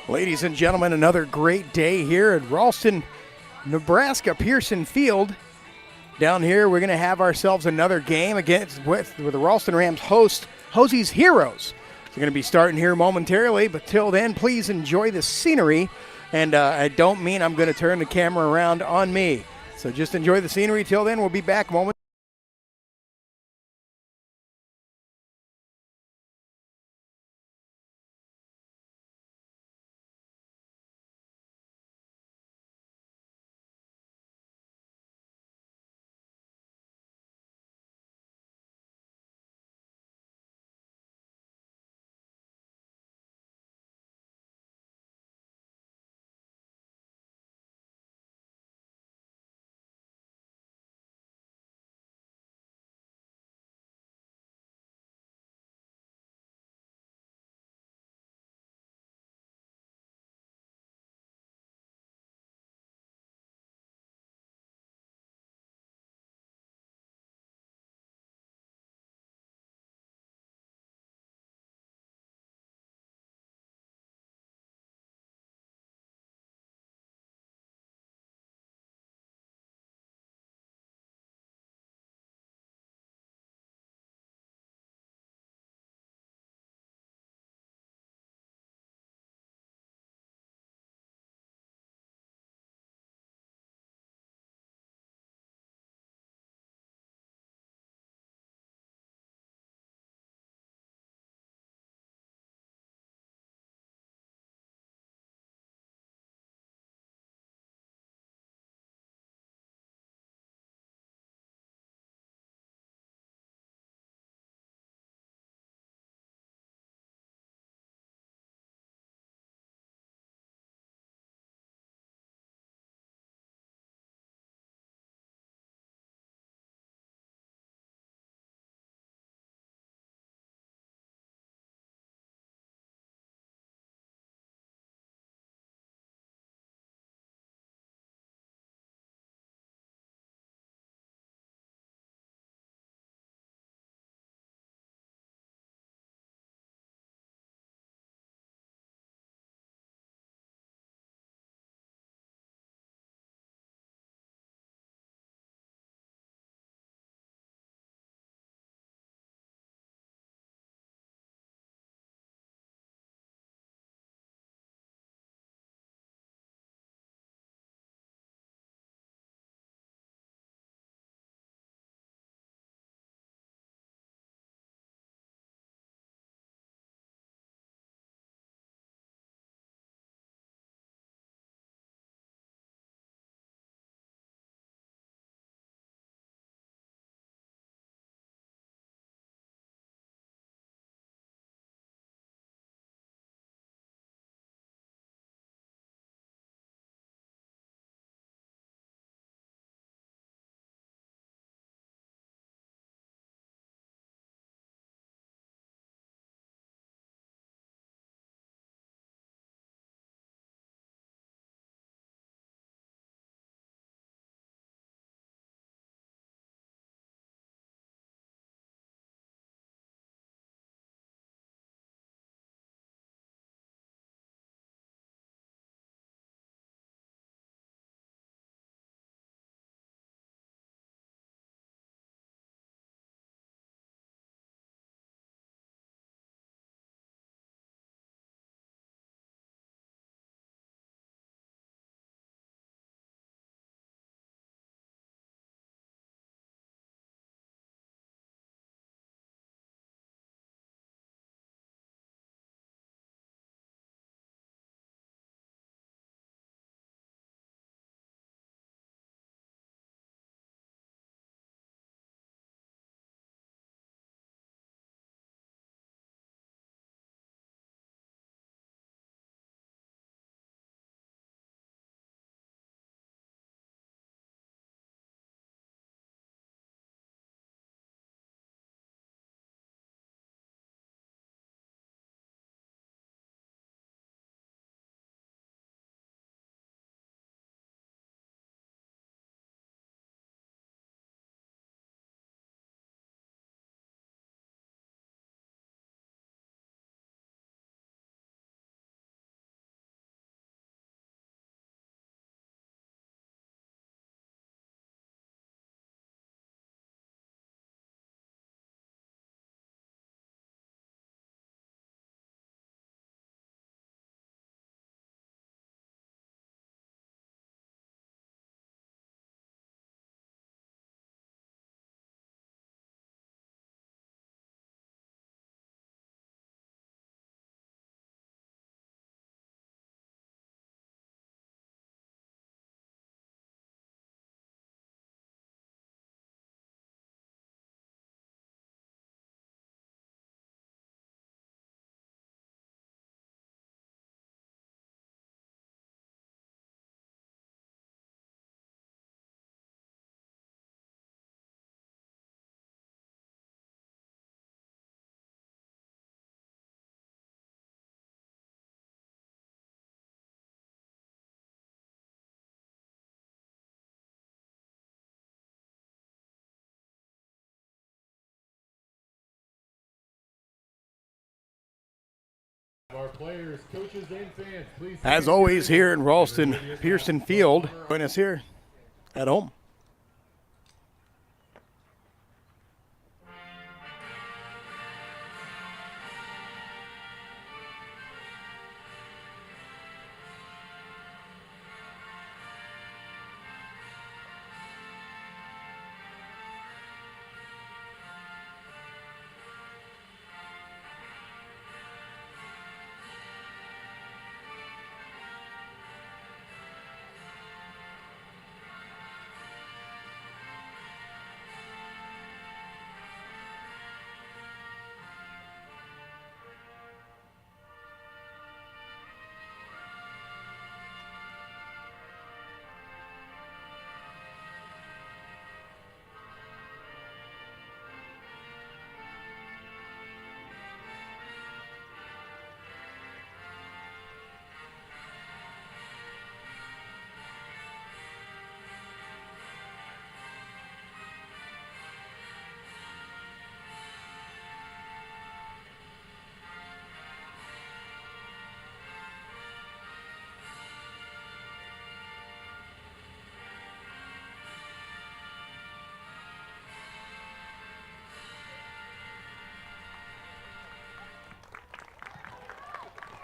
Ladies and gentlemen, another great day here at Ralston, Nebraska Pearson Field. Down here, we're going to have ourselves another game against with the Ralston Rams host Hosey's Heroes. They're going to be starting here momentarily, but till then, please enjoy the scenery. And I don't mean I'm going to turn the camera around on me. So just enjoy the scenery. Till then, we'll be back momentarily. Our players, coaches, and fans, please. As always, here in Ralston Pearson Field, join us here at home.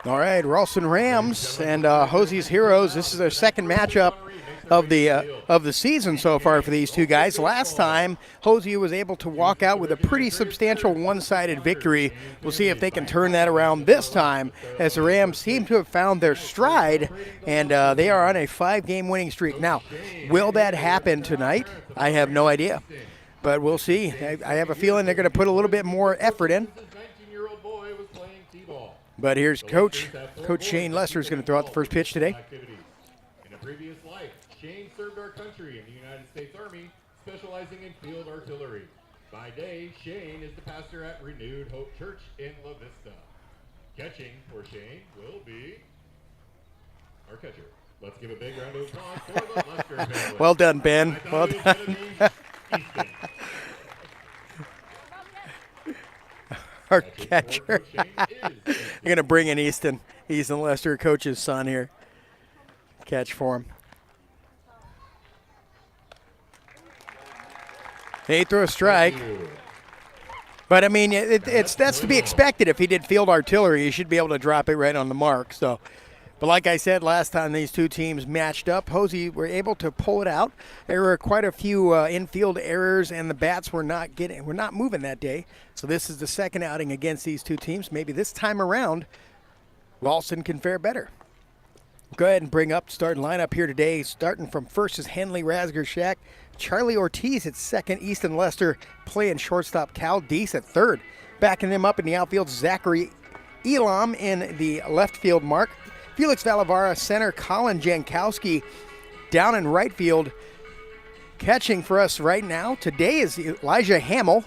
All right, Ralston Rams and Hosey's Heroes. This is their second matchup of the season so far for these two guys. Last time, Hosey was able to walk out with a pretty substantial one-sided victory. We'll see if they can turn that around this time, as the Rams seem to have found their stride, and they are on a 5-game winning streak. Now, will that happen tonight? I have no idea, but we'll see. I have a feeling they're going to put a little bit more effort in. But here's Coach Shane Lester is going to throw out the first pitch today. In a previous life, Shane served our country in the United States Army, specializing in field artillery. By day, Shane is the pastor at Renewed Hope Church in La Vista. Catching for Shane will be our catcher. Let's give a big round of applause for the Lester family. Well done, Ben. Well done. Our catcher. I'm going to bring in Easton Lester, coach's son here. Catch for him. They throw a strike. But, I mean, that's to be expected. If he did field artillery, he should be able to drop it right on the mark. So, but like I said, last time these two teams matched up, Hosey were able to pull it out. There were quite a few infield errors, and the bats were not moving that day. So this is the second outing against these two teams. Maybe this time around, Ralston can fare better. Go ahead and bring up starting lineup here today. Starting from first is Henley Rasgershak. Charlie Ortiz at second. Easton Lester playing shortstop. Cal Deese at third. Backing them up in the outfield, Zachary Elam in the left field mark. Felix Valavara, center. Colin Jankowski down in right field. Catching for us right now today is Elijah Hamill.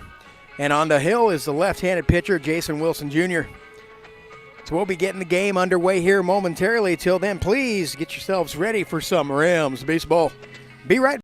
And on the hill is the left-handed pitcher, Jason Wilson Jr. So we'll be getting the game underway here momentarily. Till then, please get yourselves ready for some Rams baseball. Be right back.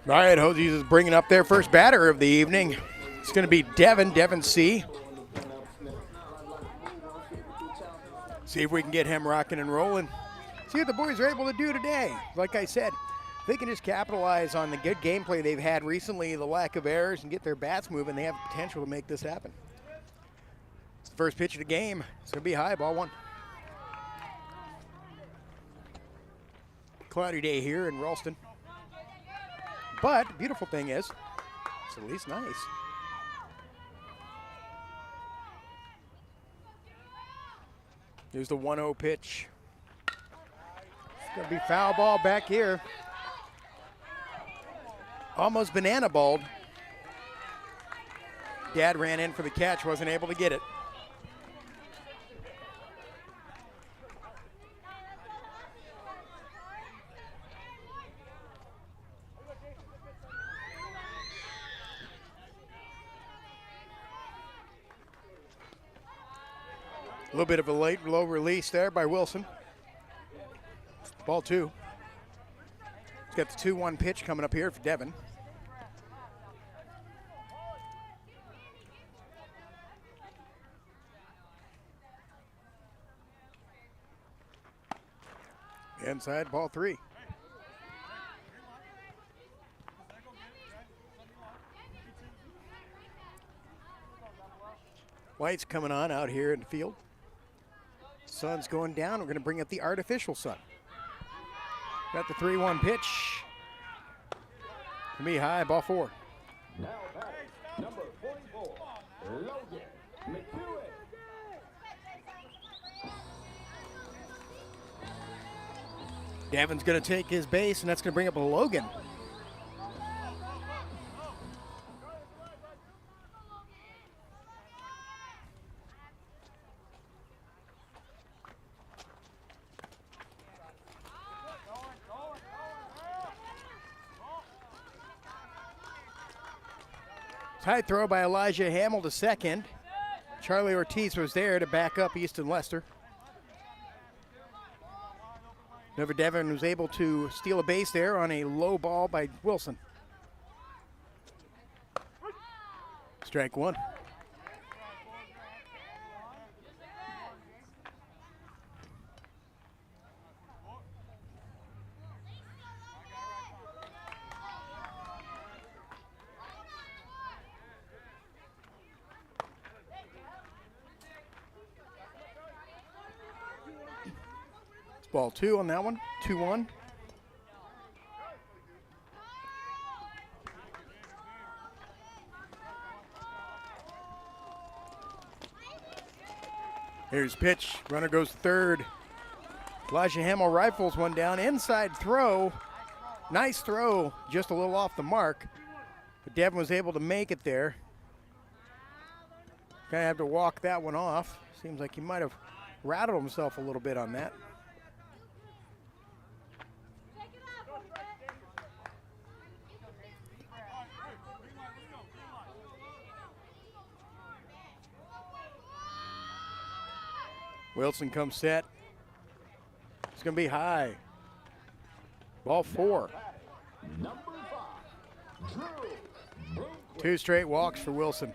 All right, Hosey's is bringing up their first batter of the evening. It's going to be Devin C. See if we can get him rocking and rolling. See what the boys are able to do today. Like I said, they can just capitalize on the good gameplay they've had recently, the lack of errors, and get their bats moving. They have the potential to make this happen. It's the first pitch of the game. It's going to be high, ball one. Cloudy day here in Ralston. But the beautiful thing is, it's at least nice. Here's the 1-0 pitch. It's going to be foul ball back here. Almost banana balled. Dad ran in for the catch, wasn't able to get it. A little bit of a low release there by Wilson. Ball two. He's got the 2-1 pitch coming up here for Devin. Inside, ball three. Lights coming on out here in the field. Sun's going down. We're going to bring up the artificial sun. Got the 3-1 pitch. To me high, ball four. Now batting, number 44, Logan McEwen. Devin's going to take his base, and that's going to bring up a Logan. High throw by Elijah Hamill to second. Charlie Ortiz was there to back up Easton Lester. Never Devin was able to steal a base there on a low ball by Wilson. Strike one. Ball two on that one, 2-1. Here's pitch, runner goes third. Elijah Hamill rifles one down, inside throw. Nice throw, just a little off the mark. But Devin was able to make it there. Gonna have to walk that one off. Seems like he might have rattled himself a little bit on that. Wilson comes set. It's going to be high. Ball four. Number 5, Drew. Two straight walks for Wilson.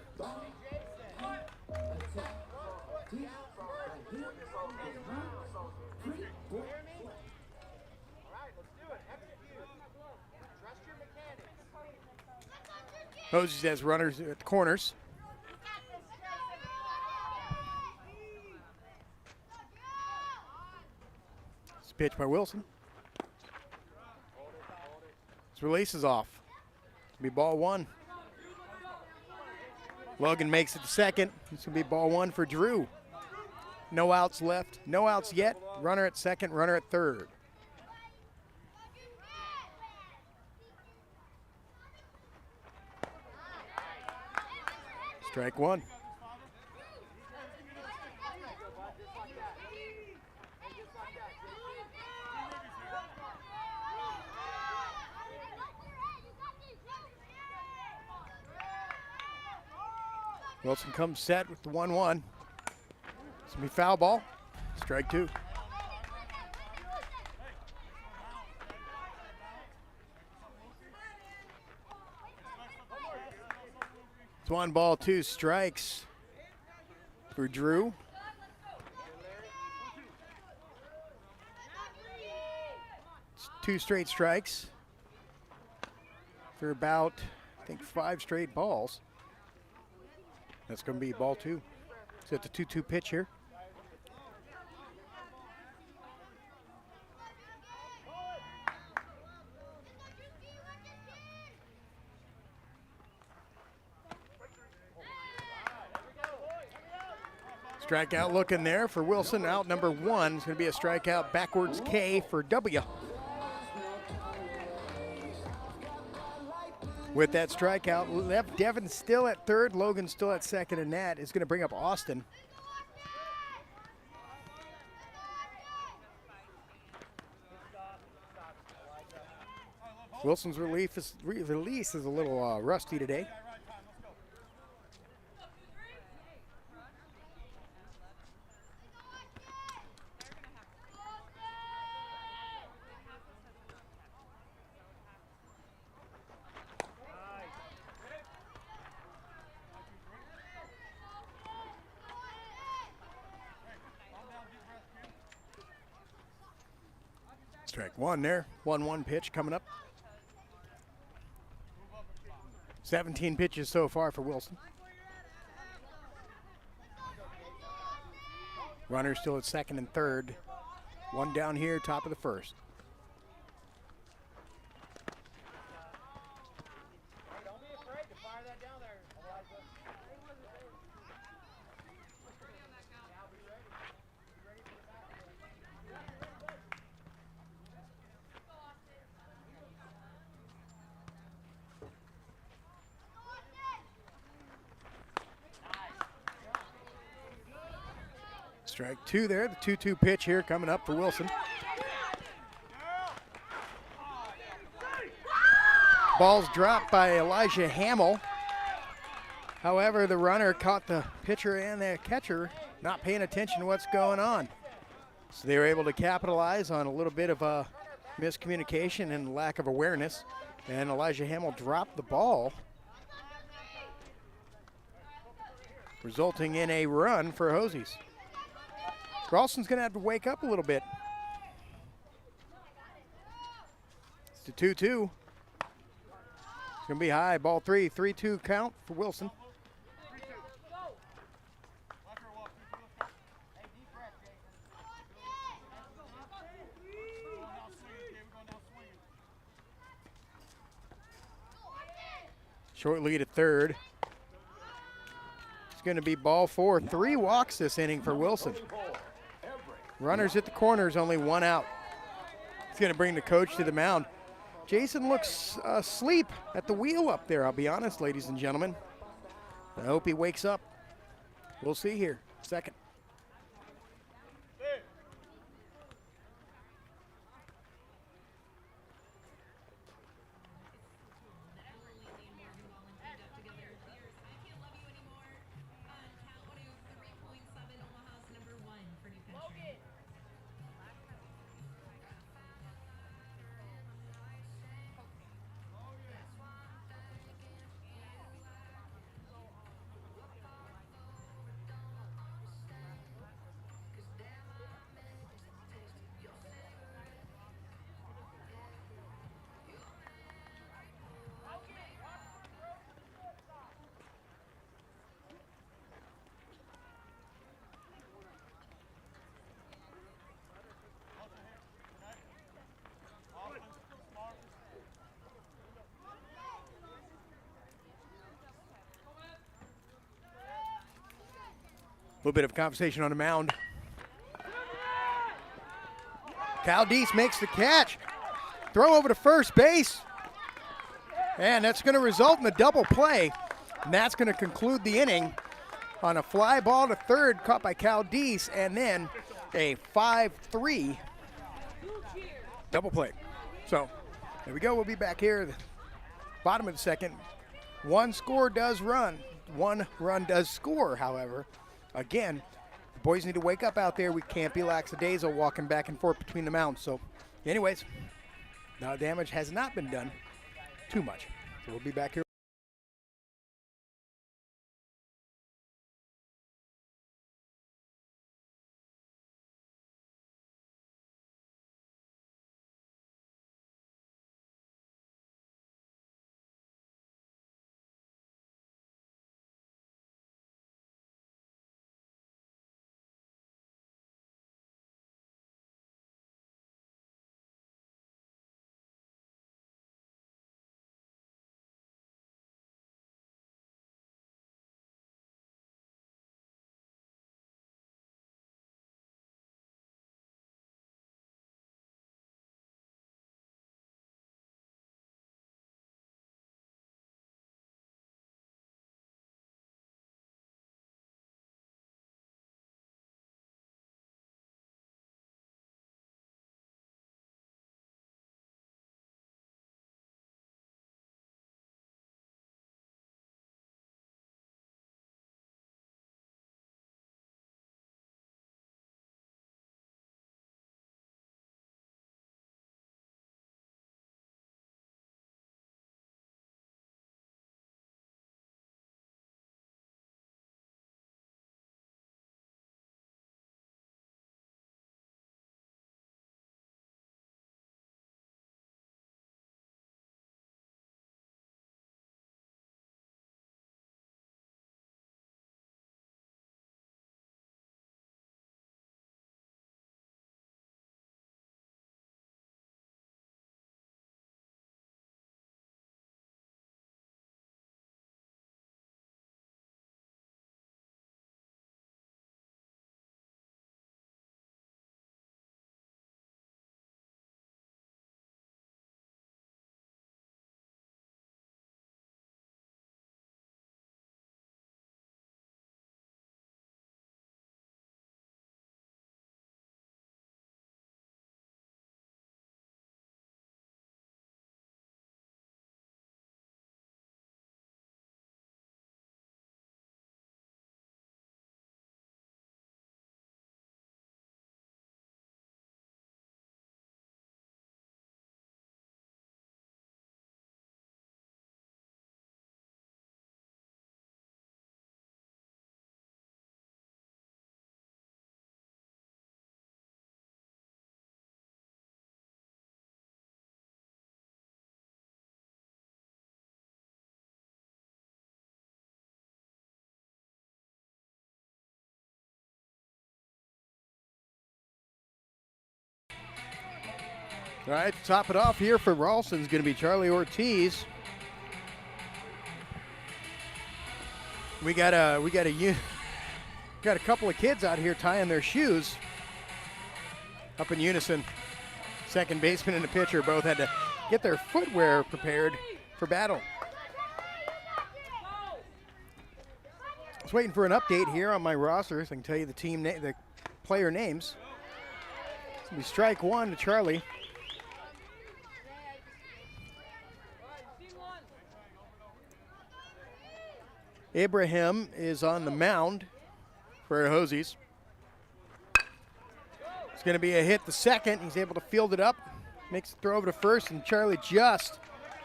Hosey has runners at the corners. Pitch by Wilson. His release is off. It'll be ball one. Logan makes it to second. This will be ball one for Drew. No outs left. No outs yet. Runner at second, runner at third. Strike one. Wilson comes set with the 1-1. It's going to be foul ball. Strike two. It's 1 ball, 2 strikes for Drew. It's 2 straight strikes for about, I think, 5 straight balls. That's going to be ball 2. It's at the 2-2 pitch here. Strikeout looking there for Wilson. Out number 1 is going to be a strikeout backwards K for W. With that strikeout, left Devin still at third, Logan still at second, and that is going to bring up Austin. Wilson's release is a little rusty today. Strike 1 there. 1-1 pitch coming up. 17 pitches so far for Wilson. Runner still at second and third. 1 down here, top of the first. Don't be afraid to fire that down there, Elijah. Strike 2 there, the 2-2 pitch here coming up for Wilson. Ball's dropped by Elijah Hamill. However, the runner caught the pitcher and the catcher not paying attention to what's going on. So they were able to capitalize on a little bit of a miscommunication and lack of awareness. And Elijah Hamill dropped the ball, resulting in a run for Hosey's. Ralston's going to have to wake up a little bit. It's the 2-2. It's going to be high. Ball 3, 3-2 count for Wilson. Short lead at third. It's going to be ball 4. 3 walks this inning for Wilson. Runners at the corners, only 1 out. He's going to bring the coach to the mound. Jason looks asleep at the wheel up there, I'll be honest, ladies and gentlemen. I hope he wakes up. We'll see here. Second. A little bit of conversation on the mound. Cal Deese makes the catch. Throw over to first base. And that's going to result in a double play. And that's going to conclude the inning on a fly ball to third caught by Cal Deese, and then a 5-3 double play. So there we go. We'll be back here at the bottom of the second. 1 score does run. 1 run does score, however. Again, the boys need to wake up out there. We can't be lackadaisical walking back and forth between the mounds. So anyways, now damage has not been done too much. So we'll be back here. All right, top it off here for Ralston is going to be Charlie Ortiz. We got a couple of kids out here tying their shoes up in unison. Second baseman and the pitcher both had to get their footwear prepared for battle. I was waiting for an update here on my roster so I can tell you the player names. It's going to be strike one to Charlie. Abraham is on the mound for Hosey's. It's going to be a hit to second. He's able to field it up. Makes the throw over to first, and Charlie just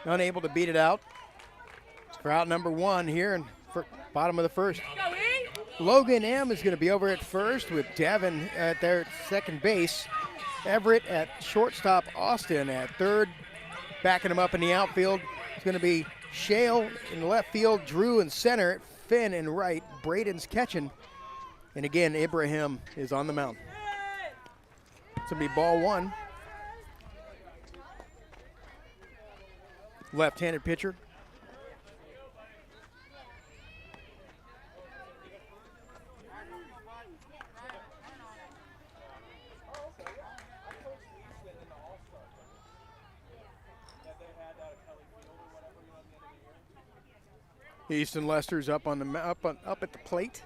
unable to beat it out. For out number one here in bottom of the first. Logan M is going to be over at first with Devin at their second base. Everett at shortstop, Austin at third. Backing him up in the outfield. It's going to be Shale in left field, Drew in center, Finn in right, Braden's catching. And again, Abraham is on the mound. It's going to be ball one. Left-handed pitcher. Easton Lester's up at the plate.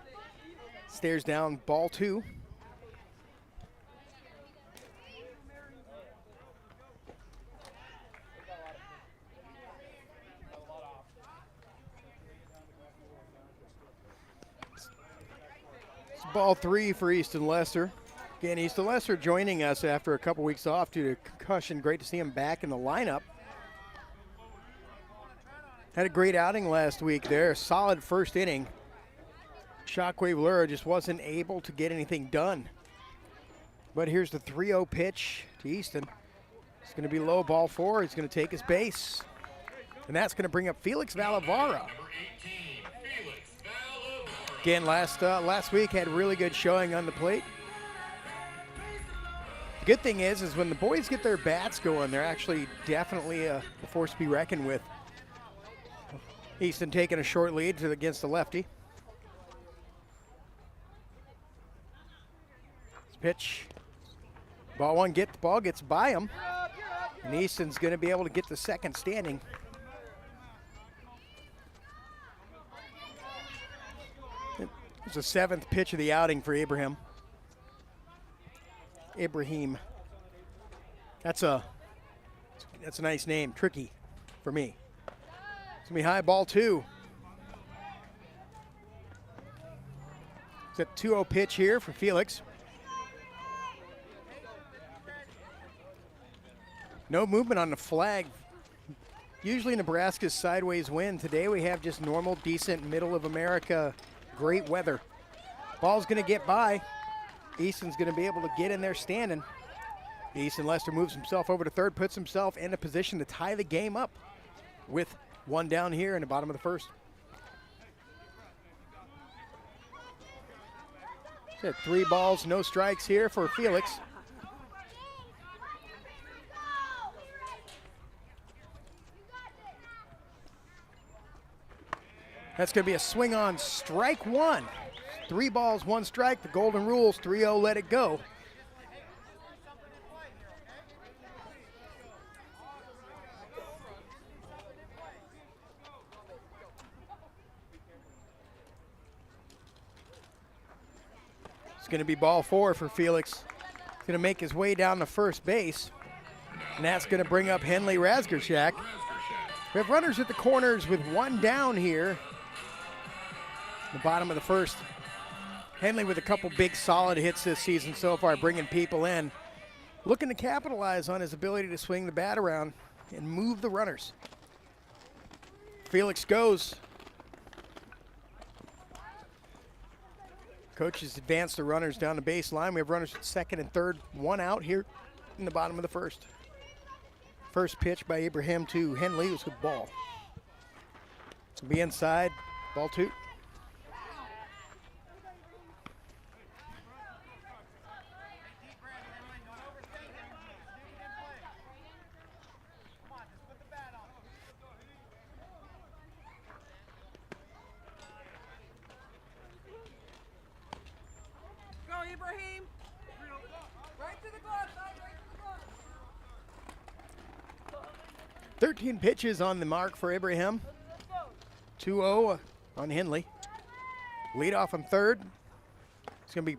Stares down ball two. It's ball three for Easton Lester. Again, Easton Lester joining us after a couple weeks off due to concussion. Great to see him back in the lineup. Had a great outing last week there. Solid first inning. Shockwave Lura just wasn't able to get anything done. But here's the 3-0 pitch to Easton. It's going to be low, ball four. He's going to take his base. And that's going to bring up Felix Valavara. Again, last week had a really good showing on the plate. The good thing is when the boys get their bats going, they're actually definitely a force to be reckoned with. Easton taking a short lead against the lefty. Pitch. Ball one, the ball gets by him. And Easton's going to be able to get the second standing. It's the seventh pitch of the outing for Abraham. That's a nice name. Tricky for me. It's going to be high, ball two. It's a 2-0 pitch here for Felix. No movement on the flag. Usually Nebraska's sideways wind. Today we have just normal, decent, middle of America, great weather. Ball's going to get by. Easton's going to be able to get in there standing. Easton Lester moves himself over to third, puts himself in a position to tie the game up with one down here in the bottom of the first. So 3 balls, no strikes here for Felix. That's going to be a swing on strike one. 3 balls, 1 strike. The golden rules, 3-0, let it go. It's going to be ball 4 for Felix. He's going to make his way down to first base. And that's going to bring up Henley Razgershak. We have runners at the corners with 1 down here. The bottom of the first. Henley with a couple big solid hits this season so far, bringing people in. Looking to capitalize on his ability to swing the bat around and move the runners. Felix goes. Coaches advance the runners down the baseline. We have runners at second and third, 1 out here in the bottom of the first. First pitch by Abraham to Henley was a ball. It's going to be inside, ball 2. Ibrahim. Right to the glove side, right to the glove. 13 pitches on the mark for Ibrahim. 2-0 on Henley. Lead off on third. It's going to be,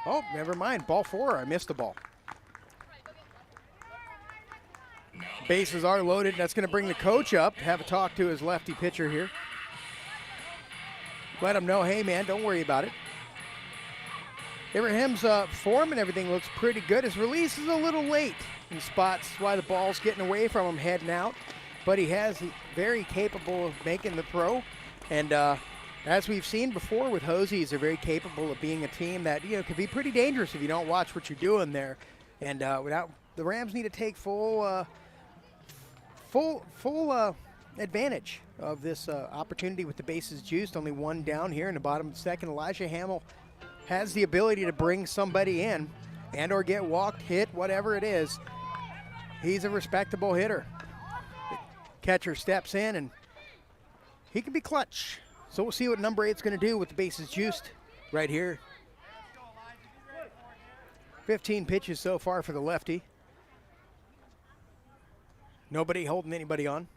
oh, never mind. Ball 4. I missed the ball. Bases are loaded. That's going to bring the coach up. Have a talk to his lefty pitcher here. Let him know, hey, man, don't worry about it. Ibrahim's form and everything looks pretty good. His release is a little late in spots. That's why the ball's getting away from him heading out. But he's very capable of making the throw. And as we've seen before with Hosey, they're very capable of being a team that, you know, can be pretty dangerous if you don't watch what you're doing there. And the Rams need to take full advantage of this opportunity with the bases juiced. Only one down here in the bottom of the second. Elijah Hamill has the ability to bring somebody in and or get walked, hit, whatever it is. He's a respectable hitter. The catcher steps in and he can be clutch. So we'll see what number 8's going to do with the bases juiced right here. 15 pitches so far for the lefty. Nobody holding anybody on.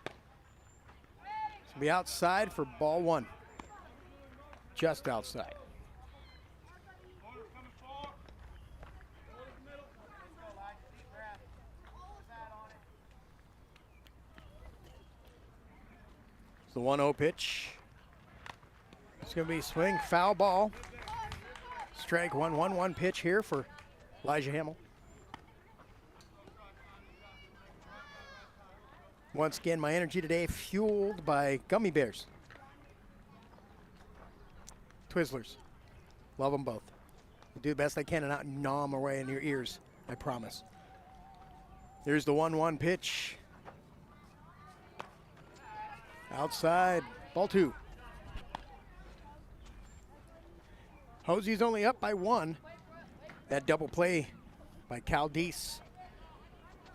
It's going to be outside for ball 1. Just outside. It's the 1-0 pitch. It's going to be swing, foul ball. Strike 1-1 pitch here for Elijah Hamill. Once again, my energy today fueled by gummy bears. Twizzlers. Love them both. I'll do the best I can and not gnaw them away in your ears. I promise. Here's the 1-1 pitch. Outside. Ball 2. Hosey's only up by 1. That double play by Caldice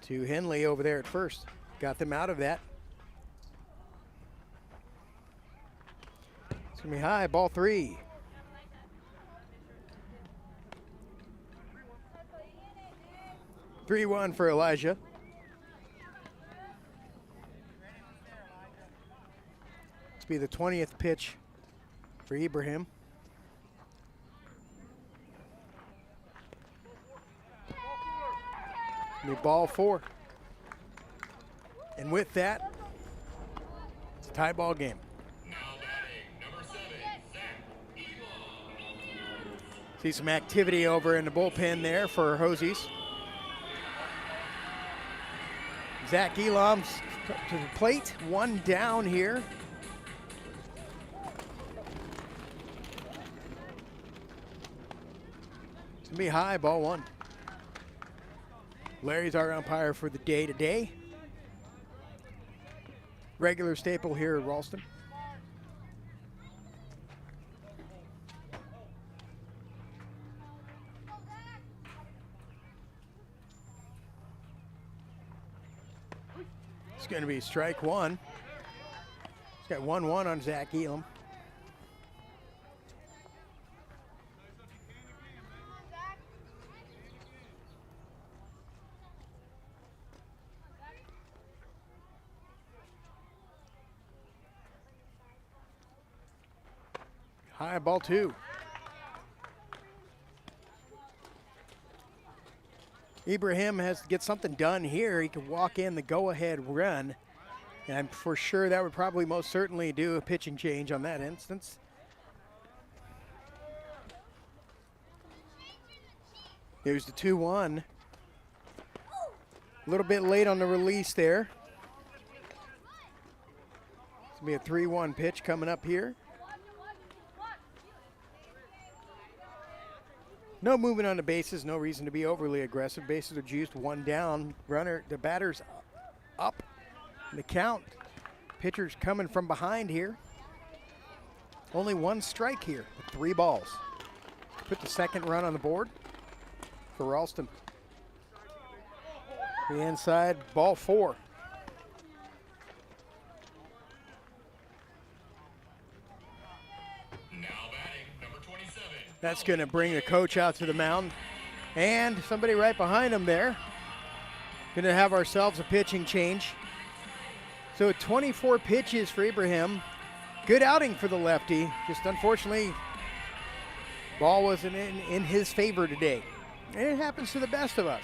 to Henley over there at first. Got them out of that. It's going to be high, ball 3. (3-1) for Elijah. This will be the 20th pitch for Ibrahim. New ball 4. And with that, it's a tie ball game. Now batting, number 7, Zach Elam. See some activity over in the bullpen there for Hosey's. Zach Elam's to the plate, 1 down here. It's gonna be high, ball 1. Larry's our umpire for the day today. Regular staple here at Ralston. It's going to be strike 1. He's got 1-1 on Zach Elam. High, ball 2. Ibrahim has to get something done here. He can walk in the go-ahead run. And I'm for sure that would probably most certainly do a pitching change on that instance. Here's the 2-1. A little bit late on the release there. It's going to be a 3-1 pitch coming up here. No movement on the bases, no reason to be overly aggressive. Bases are juiced, 1 down. Runner, the batter's up in the count. Pitcher's coming from behind here. Only 1 strike here, 3 balls. Put the second run on the board for Ralston. The inside, ball 4. Now That's going to bring the coach out to the mound. And somebody right behind him there. Going to have ourselves a pitching change. So 24 pitches for Ibrahim. Good outing for the lefty. Just unfortunately, ball wasn't in his favor today. And it happens to the best of us.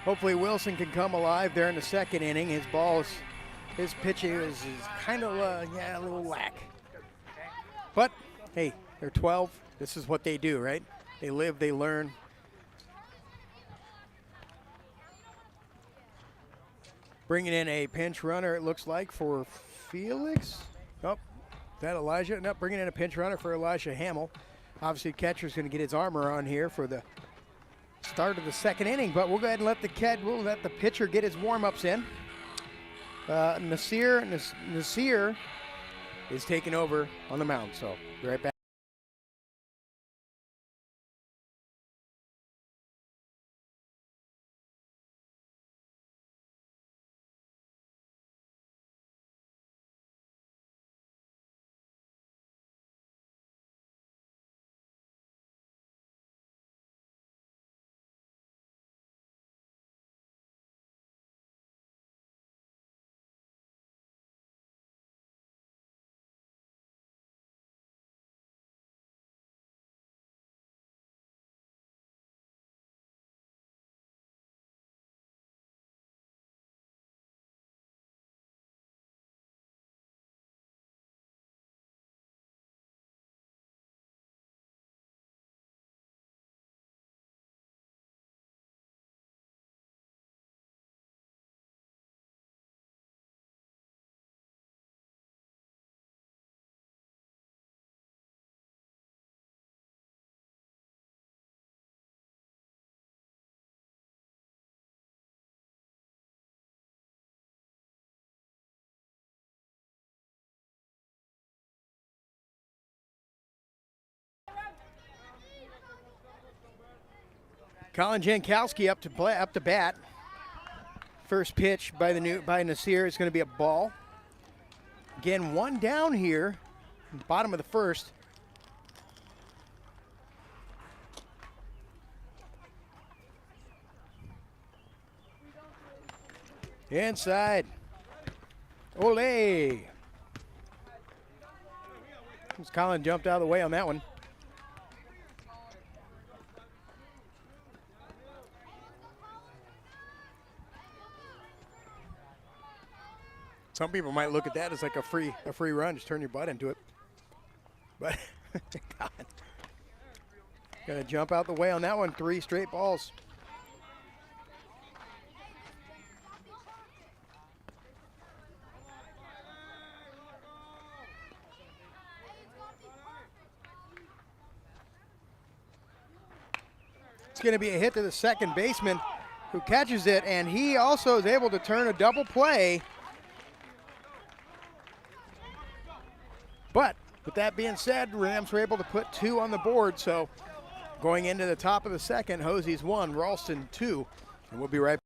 Hopefully Wilson can come alive there in the second inning. His pitching is kind of, a little lack. But, hey, they're 12. This is what they do, right? They live, they learn. Bringing in a pinch runner, it looks like, for Felix. Oh, is that Elijah? No, bringing in a pinch runner for Elijah Hamill. Obviously, the catcher's going to get his armor on here for the start of the second inning, but we'll go ahead and let the pitcher get his warm-ups in. Nasir is taking over on the mound, so be right back. Colin Jankowski up to bat. First pitch by Nasir is going to be a ball. Again, one down here, bottom of the first. Inside. Ole. Colin jumped out of the way on that one. Some people might look at that as like a free run, just turn your butt into it. But God, gonna jump out the way on that one. 3 straight balls. It's gonna be a hit to the second baseman who catches it, and he also is able to turn a double play. But with that being said, Rams were able to put 2 on the board. So going into the top of the second, Hosey's 1, Ralston 2. And we'll be right back.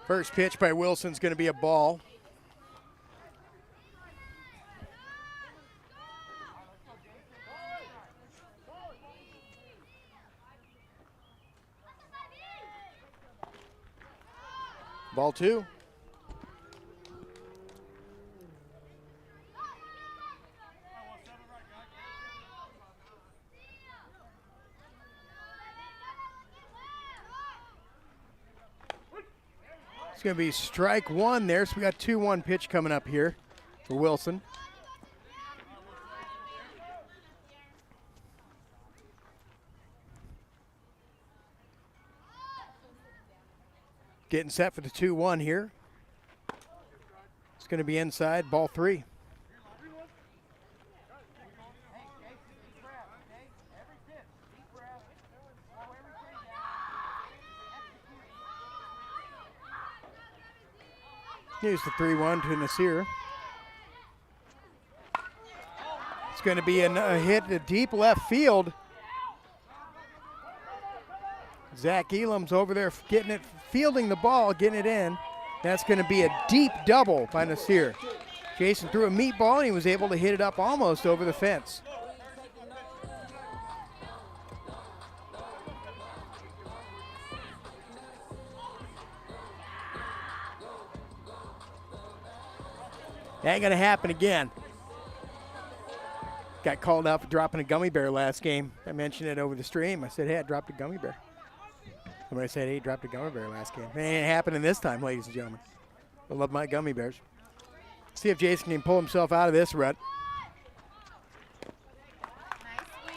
First pitch by Wilson's going to be a ball. Ball 2. It's going to be strike 1 there, so we got 2-1 pitch coming up here for Wilson. Getting set for the 2-1 here. It's going to be inside, ball 3. Here's the 3-1 to Nasir. It's going to be a hit to deep left field. Zach Elam's over there getting it, fielding the ball, getting it in. That's going to be a deep double by Nasir. Jason threw a meatball and he was able to hit it up almost over the fence. Ain't gonna happen again. Got called out for dropping a gummy bear last game. I mentioned it over the stream. I said, hey, I dropped a gummy bear. Somebody said, hey, he dropped a gummy bear last game. It ain't happening this time, ladies and gentlemen. I love my gummy bears. See if Jason can pull himself out of this rut.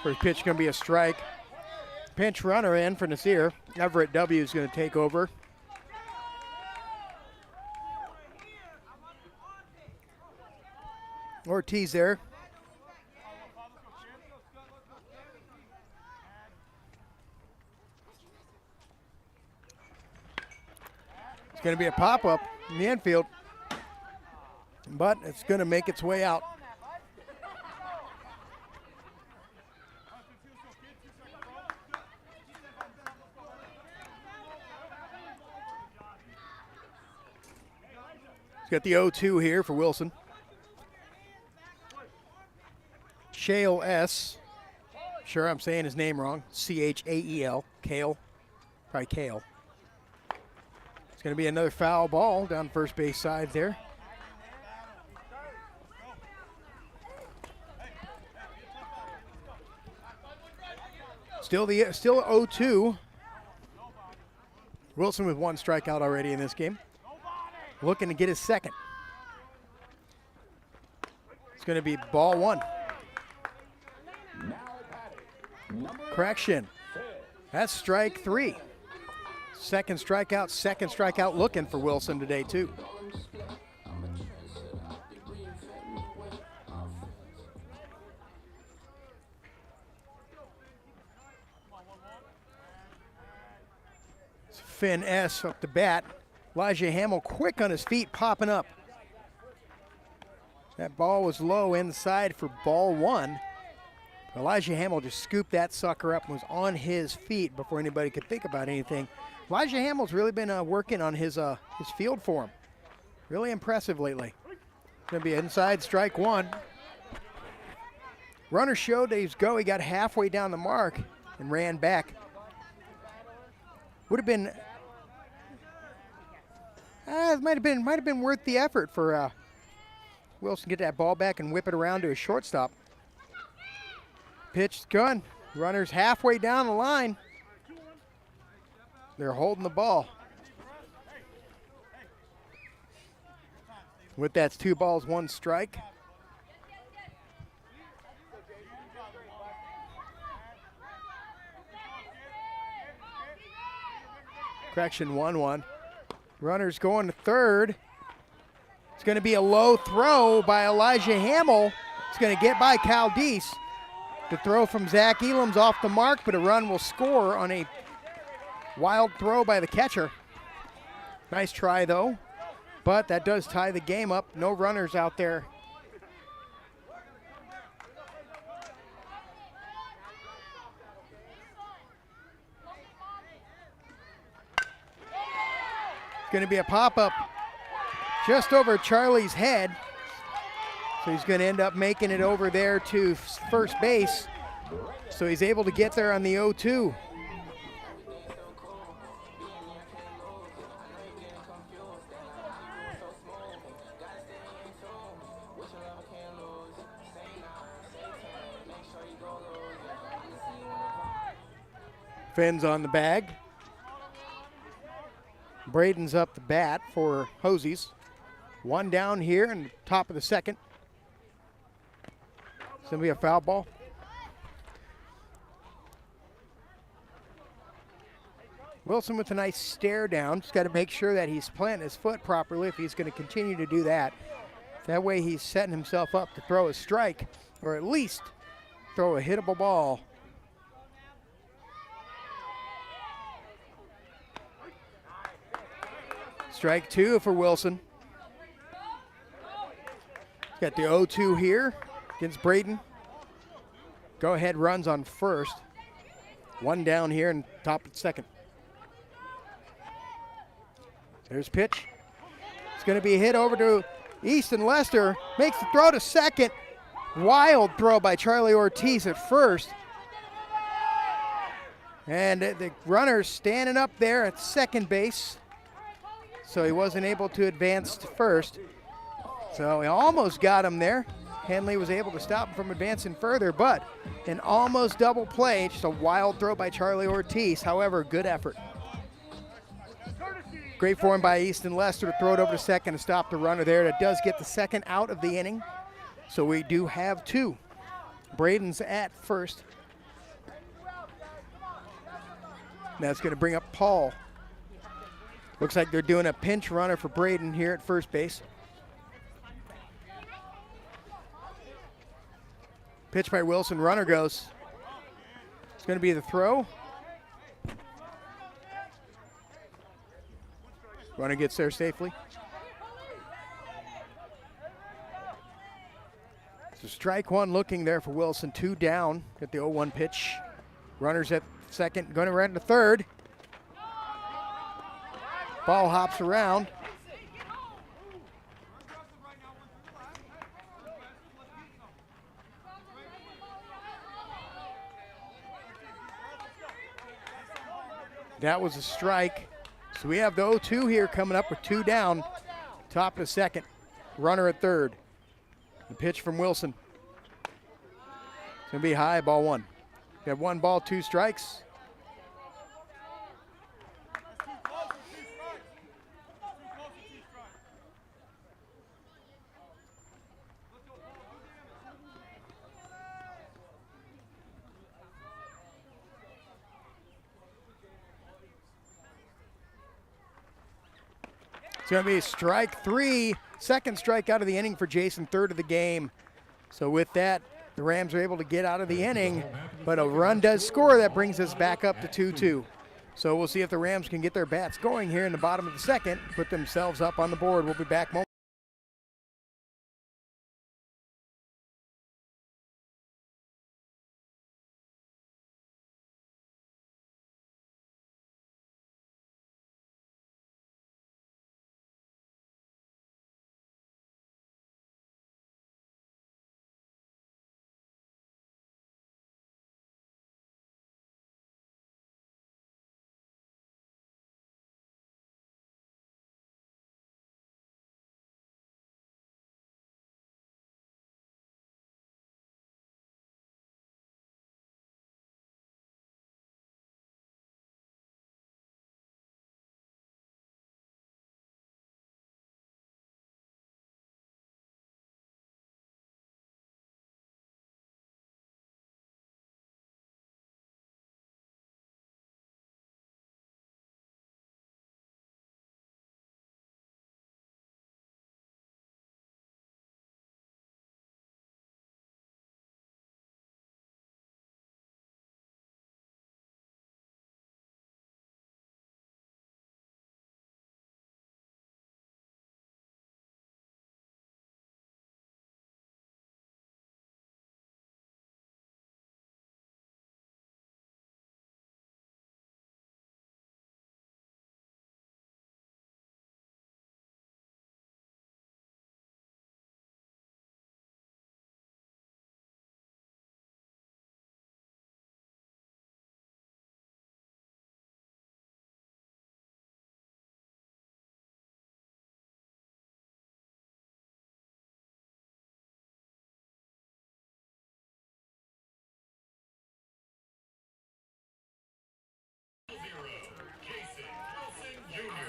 First pitch gonna be a strike. Pinch runner in for Nasir. Everett W is gonna take over. Ortiz there. It's going to be a pop-up in the infield, but it's going to make its way out. He's got the 0-2 here for Wilson. Shale S. Sure, I'm saying his name wrong. C-H-A-E-L. Kale. Probably Kale. It's going to be another foul ball down first base side there. Still 0-2. Wilson with 1 strikeout already in this game. Looking to get his second. It's going to be ball 1. Correction. That's strike 3. Second strikeout looking for Wilson today too. It's Finn S up the bat. Elijah Hamill quick on his feet, popping up. That ball was low inside for ball 1. Elijah Hamill just scooped that sucker up and was on his feet before anybody could think about anything. Elijah Hamill's really been working on his field form. Really impressive lately. Going to be inside, strike 1. Runner showed his go. He got halfway down the mark and ran back. Would have been, it might have been worth the effort for Wilson to get that ball back and whip it around to a shortstop. Pitch gun. Runner's halfway down the line. They're holding the ball. With that's 2 balls, 1 strike. Correction, 1-1. Runner's going to third. It's going to be a low throw by Elijah Hamill. It's going to get by Caldice. The throw from Zach Elam's off the mark, but a run will score on a wild throw by the catcher. Nice try, though. But that does tie the game up. No runners out there. It's going to be a pop-up just over Charlie's head. So he's going to end up making it over there to first base. So he's able to get there on the 0-2. Finn's on the bag. Braden's up the bat for Hosey's. One down here in the top of the second. It's going to be a foul ball. Wilson with a nice stare down. Just got to make sure that he's planting his foot properly if he's going to continue to do that. That way he's setting himself up to throw a strike or at least throw a hittable ball. Strike 2 for Wilson. Got the 0-2 here against Braden. Go ahead runs on first. One down here in top of the second. There's pitch. It's going to be hit over to Easton Lester. Makes the throw to second. Wild throw by Charlie Ortiz at first. And the runner's standing up there at second base. So he wasn't able to advance to first. So he almost got him there. Henley was able to stop him from advancing further, but an almost double play, just a wild throw by Charlie Ortiz. However, good effort. Great form by Easton Lester to throw it over to second and stop the runner there. That does get the second out of the inning. So we do have 2. Braden's at first. That's going to bring up Paul. Looks like they're doing a pinch runner for Braden here at first base. Pitch by Wilson, runner goes. It's going to be the throw. Runner gets there safely. So strike 1 looking there for Wilson. 2 down at the 0-1 pitch. Runner's at second, going to run to third. Ball hops around. That was a strike. So we have the 0-2 here coming up with 2 down. Top of the second. Runner at third. The pitch from Wilson. It's going to be high, ball 1. We have 1 ball, 2 strikes. It's going to be strike 3, second strike out of the inning for Jason, third of the game. So with that, the Rams are able to get out of the inning, but a run does score. That brings us back up to 2-2. So we'll see if the Rams can get their bats going here in the bottom of the second, put themselves up on the board. We'll be back momentarily.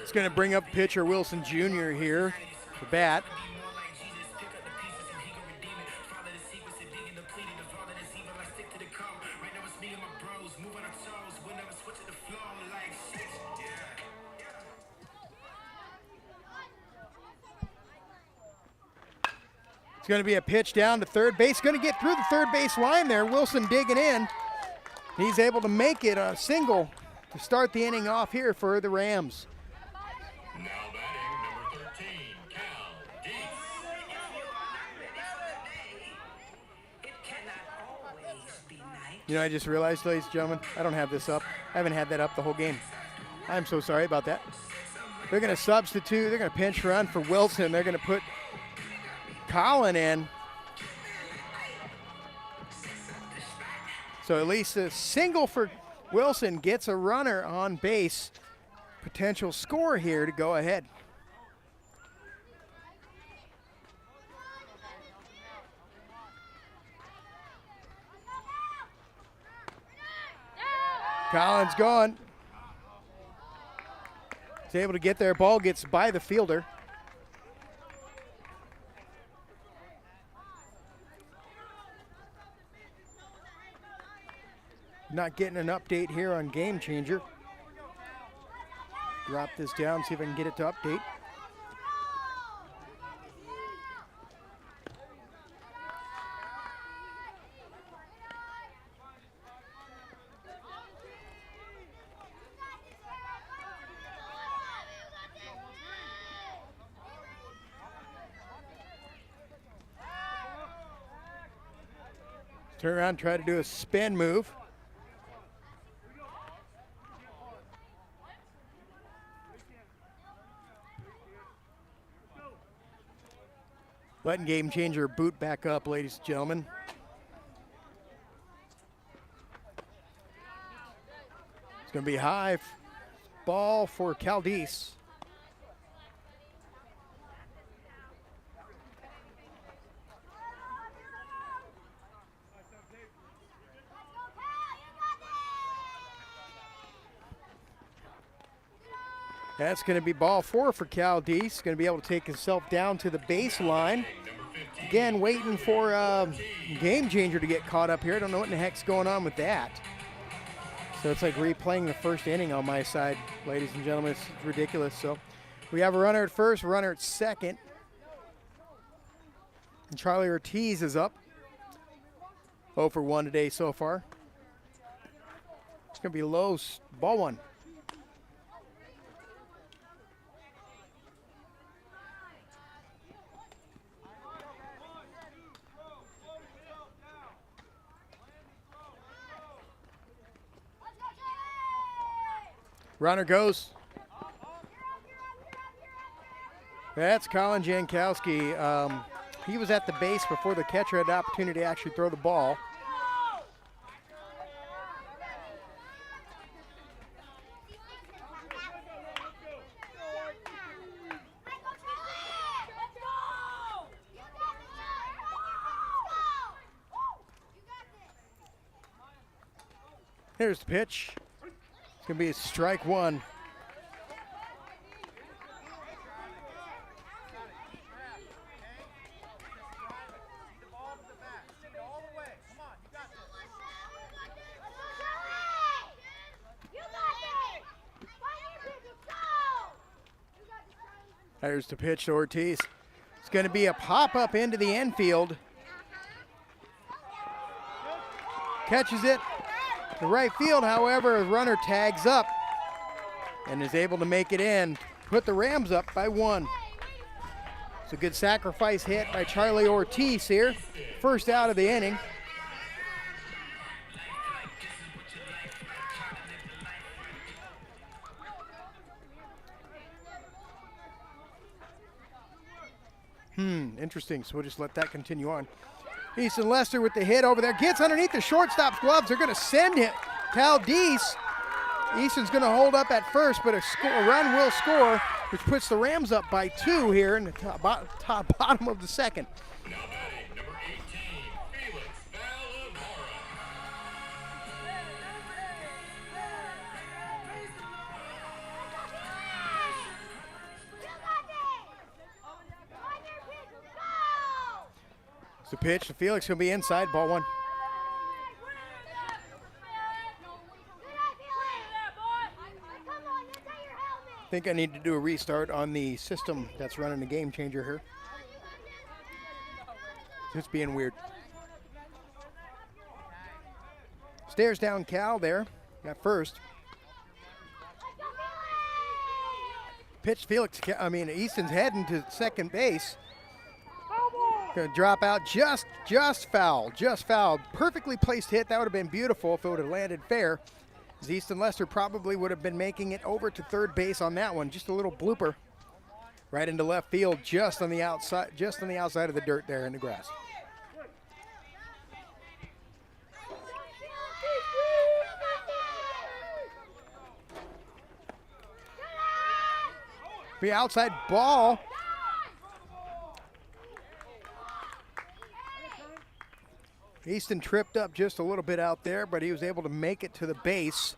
It's going to bring up pitcher Wilson Jr. here to bat. It's going to be a pitch down to third base. Going to get through the third base line there. Wilson digging in. He's able to make it a single to start the inning off here for the Rams. Now batting number 13, Cal Dees. You know, I just realized, ladies and gentlemen, I don't have this up. I haven't had that up the whole game. I'm so sorry about that. They're going to substitute. They're going to pinch run for Wilson. They're going to put Colin in. So at least a single for Wilson gets a runner on base. Potential score here to go ahead. Colin's gone. He's able to get there. Ball gets by the fielder. Not getting an update here on Game Changer. Drop this down, see if I can get it to update. Turn around, try to do a spin move. Letting Game Changer boot back up, ladies and gentlemen. It's going to be high ball for Caldees. That's going to be ball 4 for Caldees. Going to be able to take himself down to the baseline. Again, waiting for Game Changer to get caught up here. I don't know what in the heck's going on with that. So it's like replaying the first inning on my side, ladies and gentlemen. It's ridiculous. So we have a runner at first, runner at second. And Charlie Ortiz is up. 0 for 1 today so far. It's going to be low, ball 1. Runner goes. That's Colin Jankowski. He was at the base before the catcher had the opportunity to actually throw the ball. Here's the pitch. It's going to be a strike 1. There's the pitch to Ortiz. It's going to be a pop-up into the infield. Catches it. The right field, however, the runner tags up and is able to make it in. Put the Rams up by 1. It's a good sacrifice hit by Charlie Ortiz here. First out of the inning. Interesting. So we'll just let that continue on. Easton Lester with the hit over there. Gets underneath the shortstop's gloves. They're going to send him. Caldees. Easton's going to hold up at first, but a run will score, which puts the Rams up by 2 here in the bottom of the second. Now batting number 18, Felix Valavara. It's the pitch to Felix. He'll be inside. Ball one. I think I need to do a restart on the system that's running the game changer here. It's being weird. Stares down Cal there at first. Pitch Felix, Easton's heading to second base. Gonna drop out, just foul. Perfectly placed hit. That would have been beautiful if it would have landed fair. As Easton Lester probably would have been making it over to third base on that one. Just a little blooper right into left field, just on the outside of the dirt there in the grass. Be outside ball. Easton tripped up just a little bit out there, but he was able to make it to the base.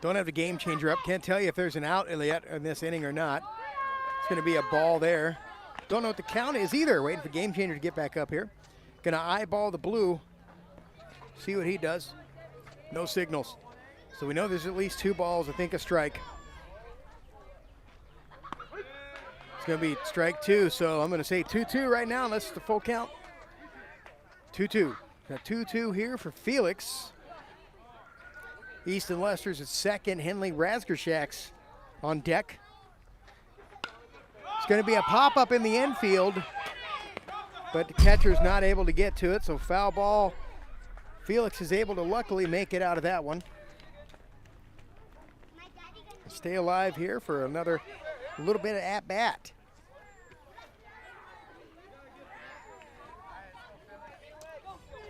Don't have the game changer up. Can't tell you if there's an out yet in this inning or not. It's going to be a ball there. Don't know what the count is either. Waiting for game changer to get back up here. Going to eyeball the blue. See what he does. No signals. So we know there's at least 2 balls. I think a strike. It's going to be strike 2. So I'm going to say 2-2 right now. Unless it's the full count. 2-2. Got 2-2 here for Felix. Easton Lester's at second. Henley Razgershak's on deck. It's going to be a pop-up in the infield, but the catcher's not able to get to it, so foul ball. Felix is able to luckily make it out of that one. Stay alive here for another little bit of at-bat.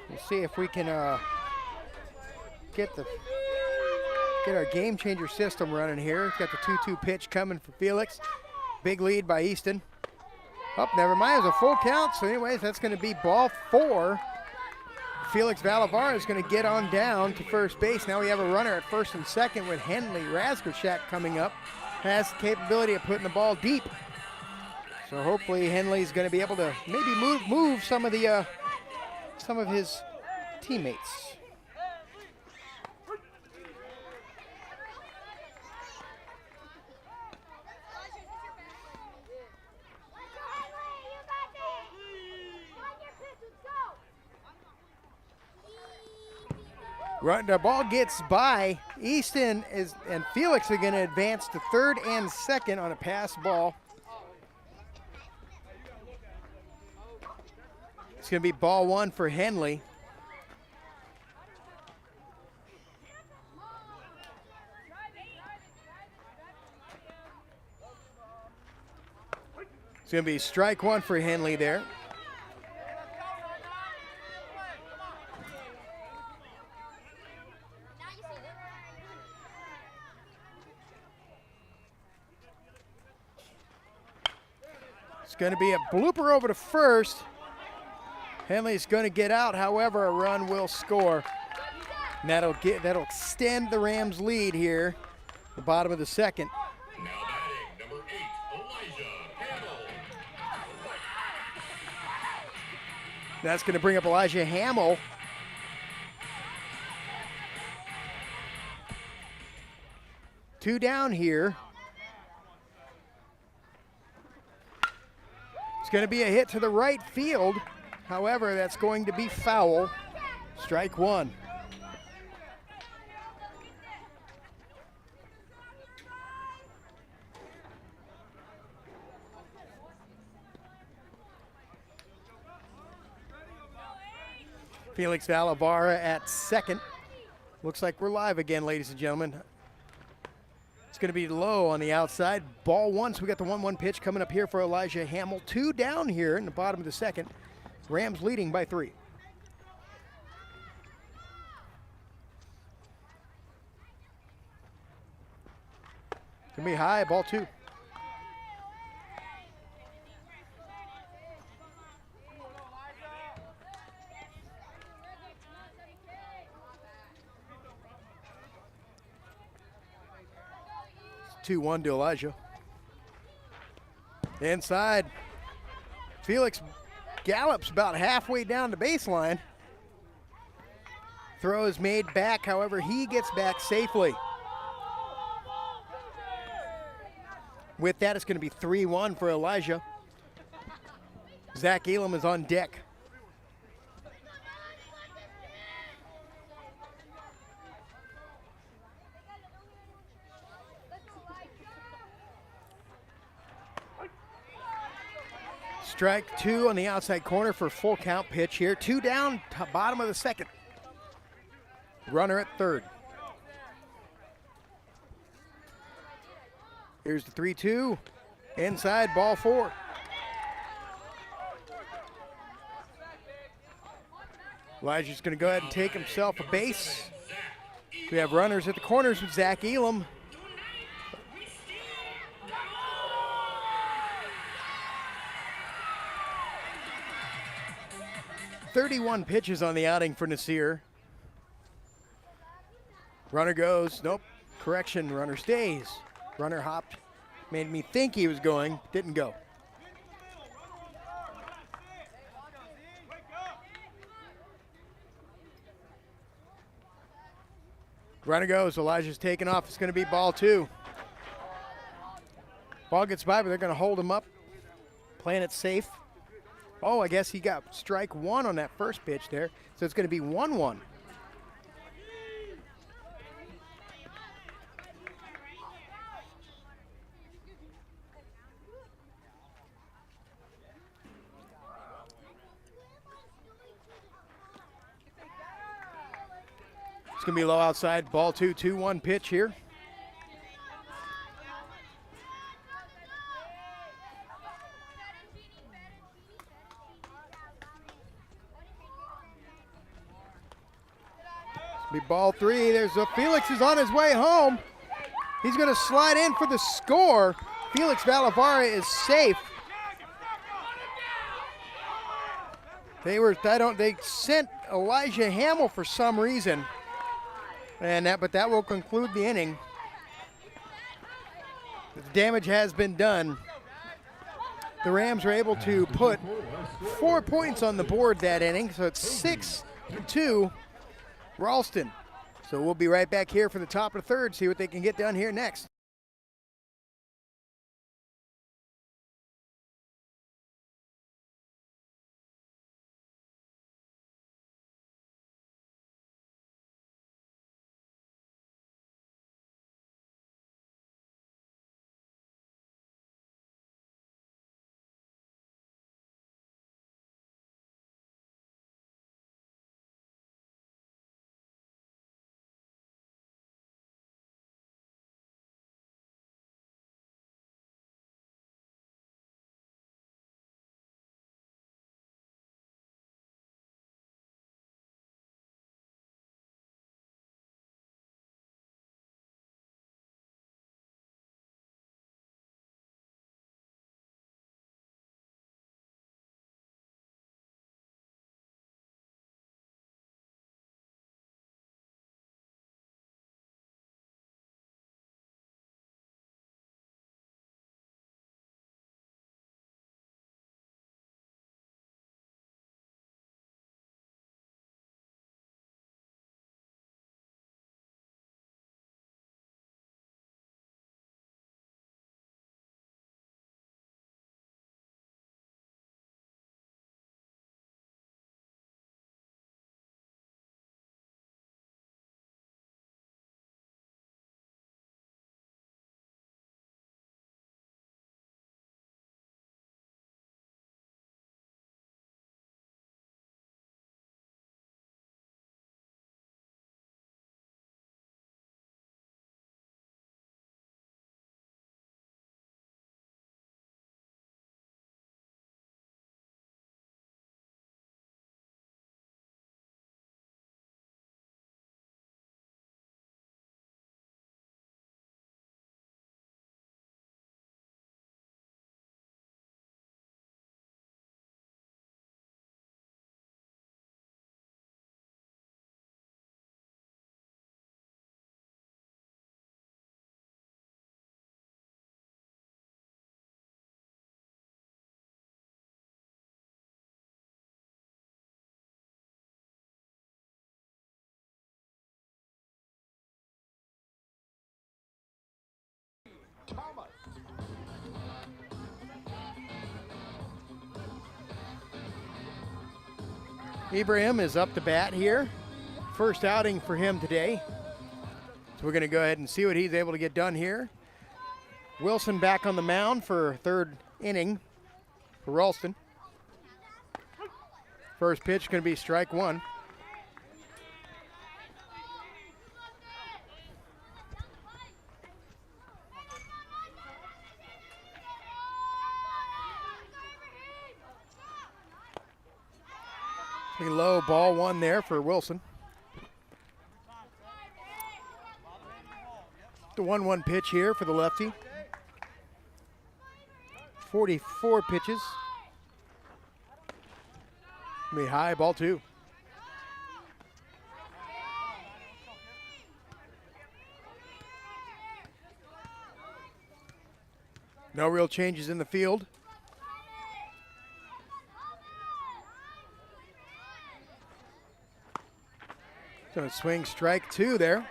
We'll see if we can get our game changer system running here. Got the 2-2 pitch coming for Felix. Big lead by Easton. Oh, never mind. It was a full count. So anyways, that's going to be ball 4. Felix Valavara is going to get on down to first base. Now we have a runner at first and second with Henley Razgershak coming up. Has the capability of putting the ball deep. So hopefully Henley's going to be able to maybe move some of his teammates. The ball gets by. Easton and Felix are going to advance to third and second on a pass ball. It's going to be ball 1 for Henley. It's going to be strike 1 for Henley there. It's going to be a blooper over to first. Henley's going to get out. However, a run will score. And that'll extend the Rams' lead here, the bottom of the second. Now batting, number 8, Elijah Hamill. That's going to bring up Elijah Hamill. Two down here. It's going to be a hit to the right field. However, that's going to be foul. Strike 1. Felix Valavara at second. Looks like we're live again, ladies and gentlemen. It's going to be low on the outside. Ball 1, so we got the 1-1 pitch coming up here for Elijah Hamill. 2 down here in the bottom of the second. Rams leading by 3. It's going to be high, ball 2. 2-1 to Elijah. Inside. Felix gallops about halfway down the baseline. Throw is made back, however, he gets back safely. With that, it's going to be 3-1 for Elijah. Zach Elam is on deck. Strike 2 on the outside corner for full count pitch here. 2 down, bottom of the second. Runner at third. Here's the 3-2. Inside, ball 4. Elijah's going to go ahead and take himself a base. We have runners at the corners with Zach Elam. .31 pitches on the outing for Nasir. Runner goes, nope, correction, runner stays. Runner hopped, made me think he was going, didn't go. Runner goes, Elijah's taking off, it's gonna be ball 2. Ball gets by, but they're gonna hold him up, playing it safe. Oh, I guess he got strike 1 on that first pitch there, so it's gonna be 1-1. It's gonna be low outside, ball 2, 2-1 pitch here. Be ball 3. There's a Felix is on his way home. He's going to slide in for the score. Felix Valavara is safe. They sent Elijah Hamill for some reason, but that will conclude the inning. The damage has been done. The Rams are able to put 4 points on the board that inning, so it's 6-2. Ralston. So we'll be right back here for the top of the third, see what they can get done here next. Ibrahim is up to bat here. First outing for him today. So we're going to go ahead and see what he's able to get done here. Wilson back on the mound for third inning for Ralston. First pitch going to be strike one. Pretty low, ball one there for Wilson. The 1-1 pitch here for the lefty. 44 pitches. Be high, ball two. No real changes in the field. So swing strike two there.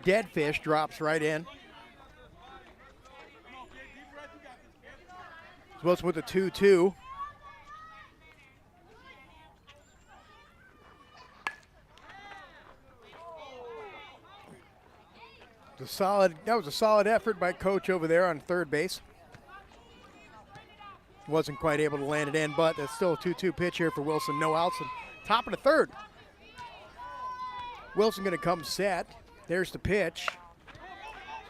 Dead fish drops right in. Wilson with the 2-2. That was a solid effort by coach over there on third base. Wasn't quite able to land it in, but that's still a 2-2 pitch here for Wilson. No outs. And top of the third. Wilson going to come set. There's the pitch.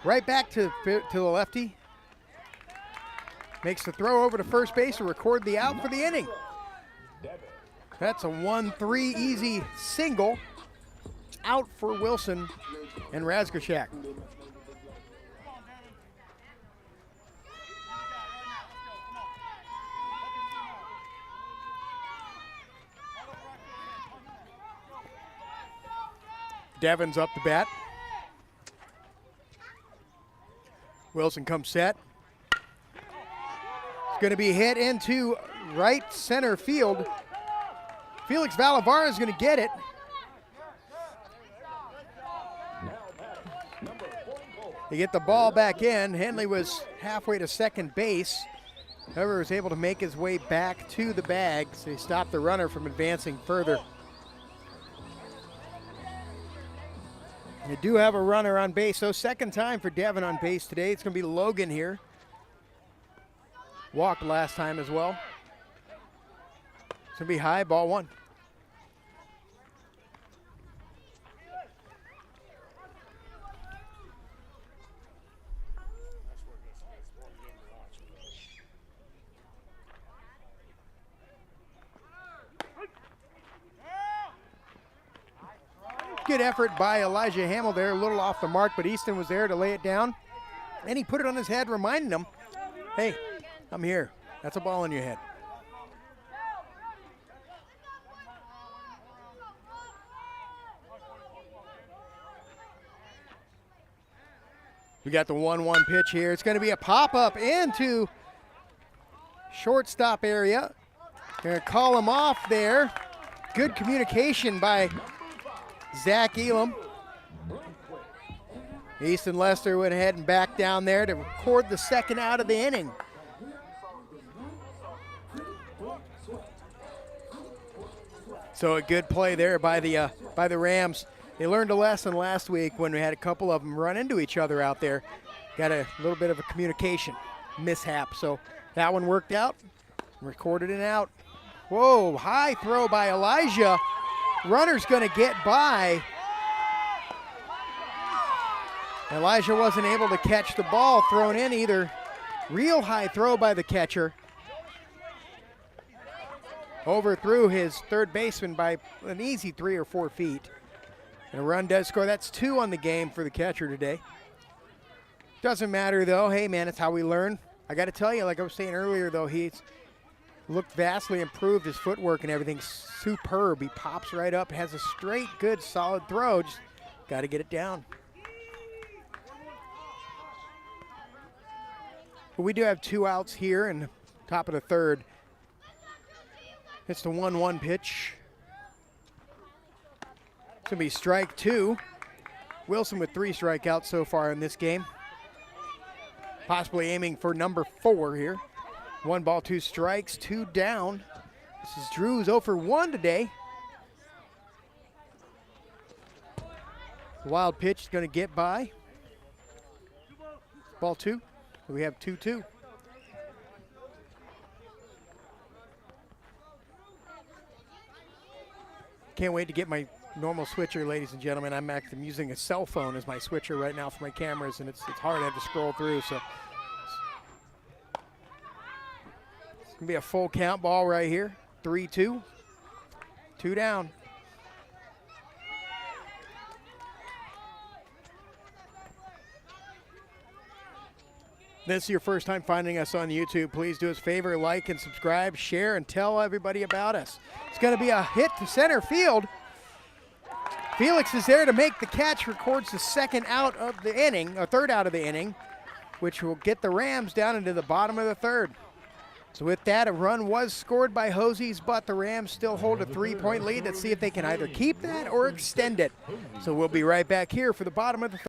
Right back to the lefty. Makes the throw over to first base to record the out for the inning. That's a 1-3 easy single. Out for Wilson and Razgashak. Devon's up to bat. Wilson comes set. It's going to be hit into right center field. Felix Valavara is going to get it. They get the ball back in. Henley was halfway to second base. However, was able to make his way back to the bag, so he stopped the runner from advancing further. They do have a runner on base, so second time for Devon on base today. It's going to be Logan here. Walked last time as well. It's going to be high, ball one. Good effort by Elijah Hamill there, a little off the mark, but Easton was there to lay it down. And he put it on his head, reminding him, hey, I'm here. That's a ball in your head. We got the 1-1 pitch here. It's going to be a pop-up into shortstop area. Going to call him off there. Good communication by Zach Elam. Easton Lester went ahead and back down there to record the second out of the inning. So a good play there by the Rams. They learned a lesson last week when we had a couple of them run into each other out there. Got a little bit of a communication mishap. So that one worked out. Recorded it out. Whoa, high throw by Elijah. Runner's going to get by. Elijah wasn't able to catch the ball thrown in either. Real high throw by the catcher. Overthrew his third baseman by an easy 3 or 4 feet. And a run does score. That's 2 on the game for the catcher today. Doesn't matter though. Hey man, it's how we learn. I got to tell you, like I was saying earlier though, he's looked vastly improved. His footwork and everything's superb. He pops right up, has a straight, good, solid throw. Just got to get it down. But we do have 2 outs here in the top of the third. It's the 1-1 pitch. It's going to be strike 2. Wilson with 3 strikeouts so far in this game. Possibly aiming for number 4 here. 1 ball, 2 strikes, 2 down. This is Drew's 0 for 1 today. The wild pitch is going to get by. Ball 2. We have 2-2. Can't wait to get my normal switcher, ladies and gentlemen. I'm using a cell phone as my switcher right now for my cameras, and it's hard. I have to scroll through. So it's gonna be a full count ball right here. 3-2. 2 down. This is your first time finding us on YouTube. Please do us a favor, like and subscribe, share, and tell everybody about us. It's going to be a hit to center field. Felix is there to make the catch, records the second out of the inning, or third out of the inning, which will get the Rams down into the bottom of the third. So with that, a run was scored by Hosey's, but the Rams still hold a 3-point lead. Let's see if they can either keep that or extend it. So we'll be right back here for the bottom of the third.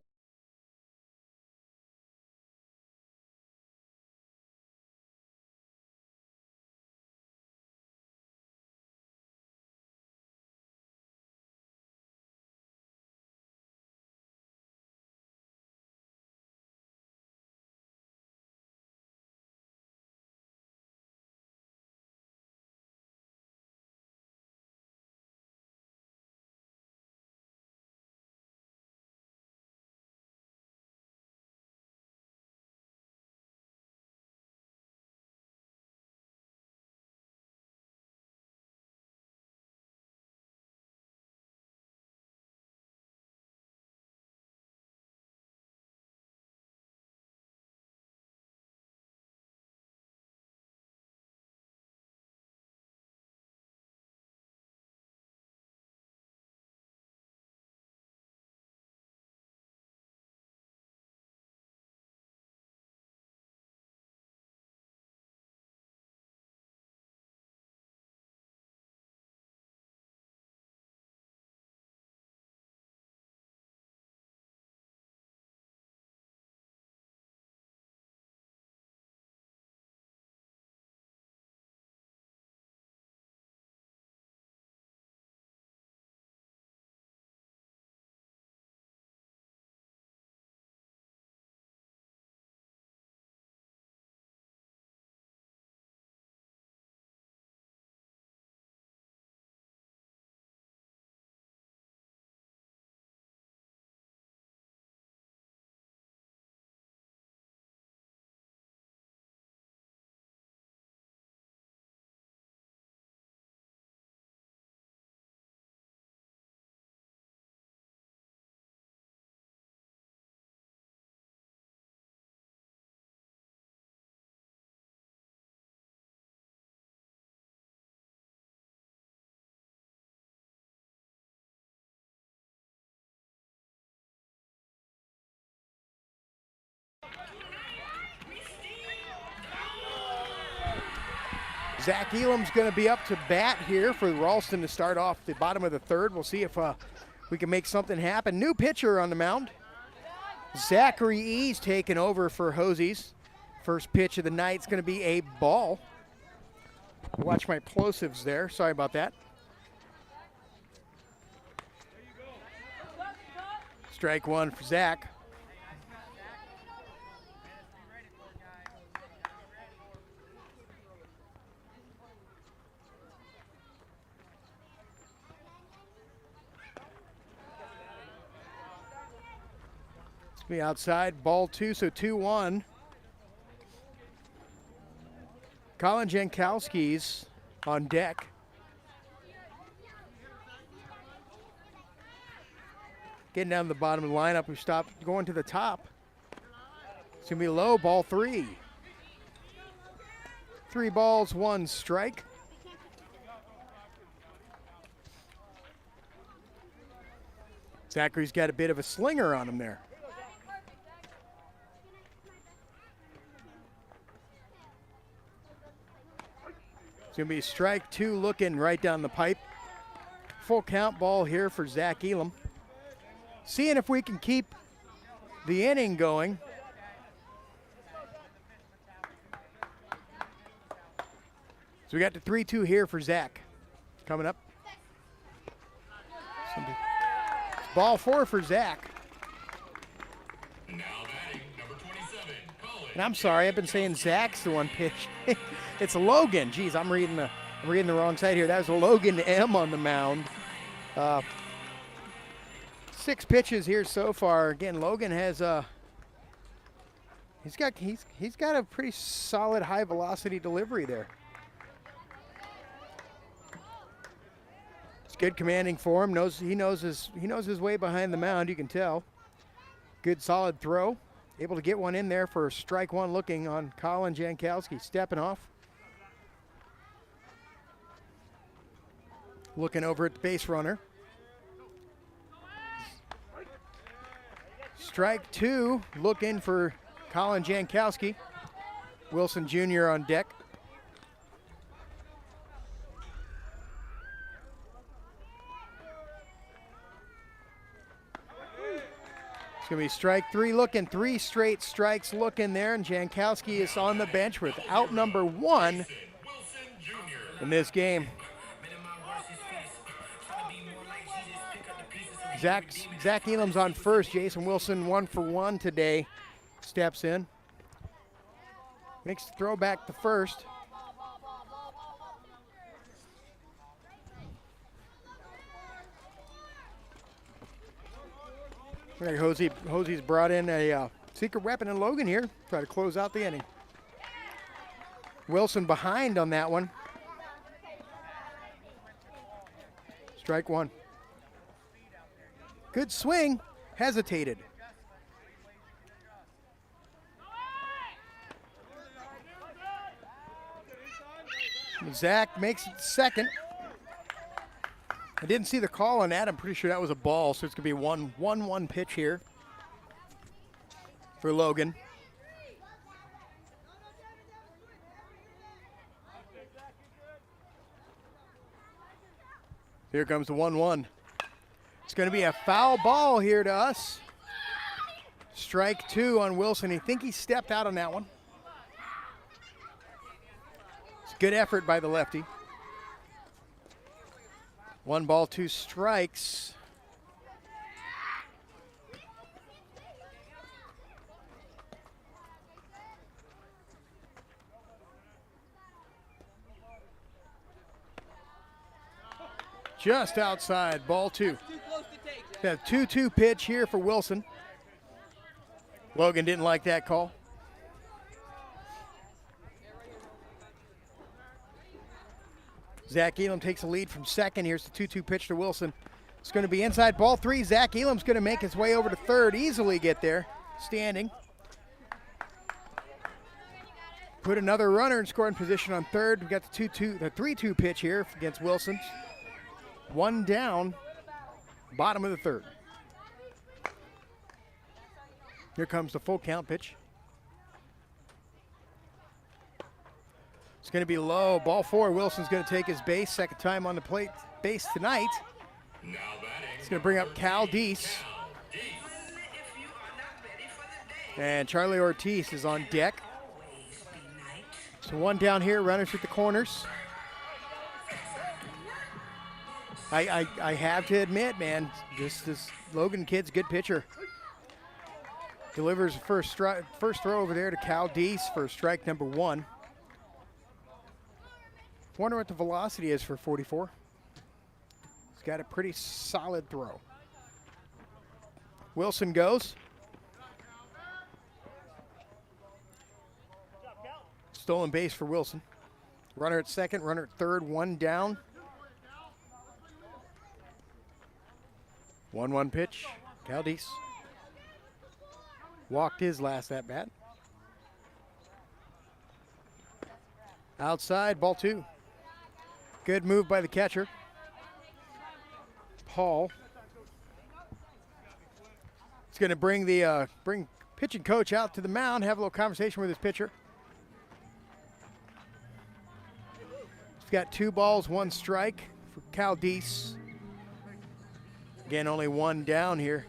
Zach Elam's going to be up to bat here for Ralston to start off the bottom of the third. We'll see if we can make something happen. New pitcher on the mound. Zachary E's taking over for Hosey's. First pitch of the night is going to be a ball. Watch my plosives there. Sorry about that. Strike one for Zach. Be outside, ball 2, so 2-1. Colin Jankowski's on deck. Getting down to the bottom of the lineup, we stopped going to the top. It's gonna be low, ball 3. 3 balls, 1 strike. Zachary's got a bit of a slinger on him there. It's going to be strike 2 looking right down the pipe. Full count ball here for Zach Elam. Seeing if we can keep the inning going. So we got the 3-2 here for Zach. Coming up. Ball 4 for Zach. Now batting, number 27, Colin. And I'm sorry, I've been saying Zach's the one pitch. It's Logan. Geez, I'm reading the wrong side here. That was Logan M on the mound. 6 pitches here so far. Again, Logan has he's got a pretty solid high velocity delivery there. It's good commanding for him. He knows his way behind the mound, you can tell. Good solid throw. Able to get one in there for strike one looking on Colin Jankowski. Stepping off. Looking over at the base runner. Strike 2, looking for Colin Jankowski. Wilson Jr. on deck. It's going to be strike 3 looking, 3 straight strikes looking there, and Jankowski is on the bench with out number 1 in this game. Zach Elam's on first. Jason Wilson 1 for 1 today. Steps in. Makes the throw back to first. Hosey's brought in a secret weapon in Logan here. Try to close out the inning. Wilson behind on that one. Strike 1. Good swing, hesitated. Zach makes it second. I didn't see the call on that. I'm pretty sure that was a ball, so it's going to be 1-1 pitch here for Logan. Here comes the 1-1. It's going to be a foul ball here to us. Strike 2 on Wilson. I think he stepped out on that one. It's a good effort by the lefty. 1 ball, 2 strikes. Just outside, ball 2. Got a 2-2 pitch here for Wilson. Logan didn't like that call. Zach Elam takes the lead from second. Here's the 2-2 pitch to Wilson. It's going to be inside, ball 3. Zach Elam's going to make his way over to third, easily get there, standing. Put another runner in scoring position on third. We got the 3-2 pitch here against Wilson. 1 down. Bottom of the third. Here comes the full count pitch. It's going to be low. Ball 4. Wilson's going to take his base. Second time on the plate base tonight. It's going to bring up Cal Deese. And Charlie Ortiz is on deck. So 1 down here. Runners at the corners. I have to admit, man, this Logan kid's a good pitcher. Delivers first throw over there to Cal Deese for strike number 1. Wonder what the velocity is for 44. He's got a pretty solid throw. Wilson goes. Stolen base for Wilson. Runner at second, runner at third, 1 down. 1-1 pitch. Cal Deese walked his last at bat. Outside, ball 2. Good move by the catcher, Paul. He's going to bring the pitching coach out to the mound, have a little conversation with his pitcher. He's got 2 balls, 1 strike for Cal Deese. Again, only 1 down here.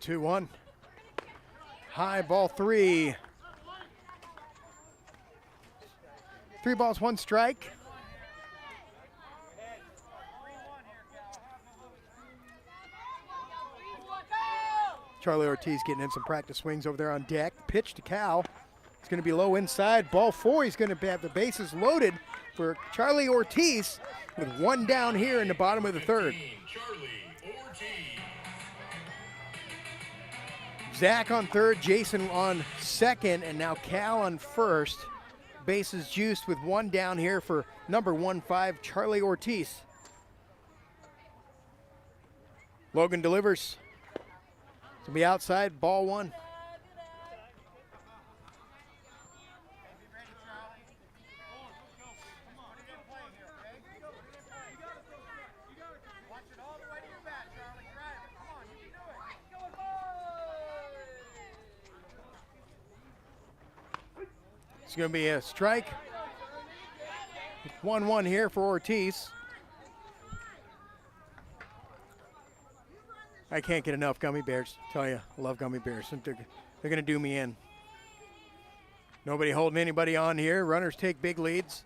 2-1. High ball 3. 3 balls, 1 strike. Charlie Ortiz getting in some practice swings over there on deck. Pitch to Cal. It's going to be low inside. Ball 4. He's going to have the bases loaded for Charlie Ortiz with 1 down here in the bottom of the 3rd. Charlie Ortiz. Zach on 3rd, Jason on 2nd, and now Cal on 1st. Bases juiced with 1 down here for number 15, Charlie Ortiz. Logan delivers. To be outside, ball 1. It's going to be a strike. 1-1 here for Ortiz. I can't get enough gummy bears. Tell you, I love gummy bears. They're going to do me in. Nobody holding anybody on here. Runners take big leads.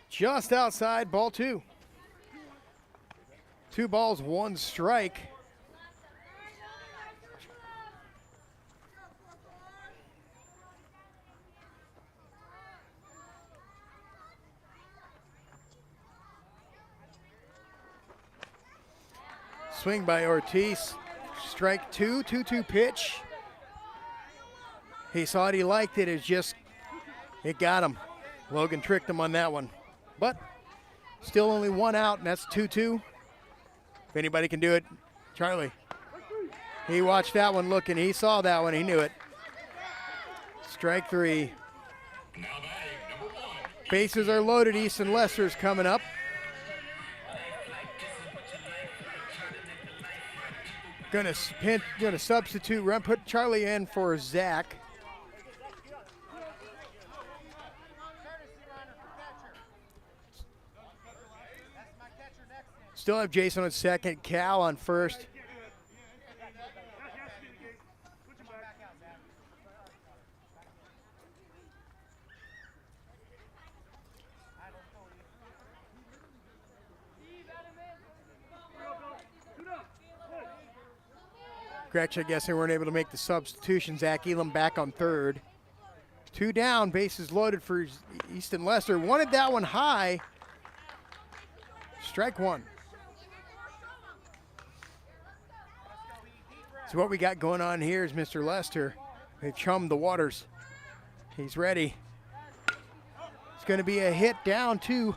Just outside, ball 2. 2 balls, 1 strike. Swing by Ortiz. Strike 2, 2-2 pitch. He saw it, he liked it. It got him. Logan tricked him on that one. But still only 1 out, and that's 2-2. If anybody can do it, Charlie. He watched that one looking. He saw that one. He knew it. Strike 3. Now batting number 1. Bases are loaded. Easton Lester's coming up. Gonna substitute run, put Charlie in for Zach. Still have Jason on 2nd, Cal on 1st. Gretsch, I guess they weren't able to make the substitution. Zach Elam back on 3rd. 2 down, bases loaded for Easton Lester. Wanted that one high. Strike 1. So what we got going on here is Mr. Lester. They've chummed the waters. He's ready. It's going to be a hit down to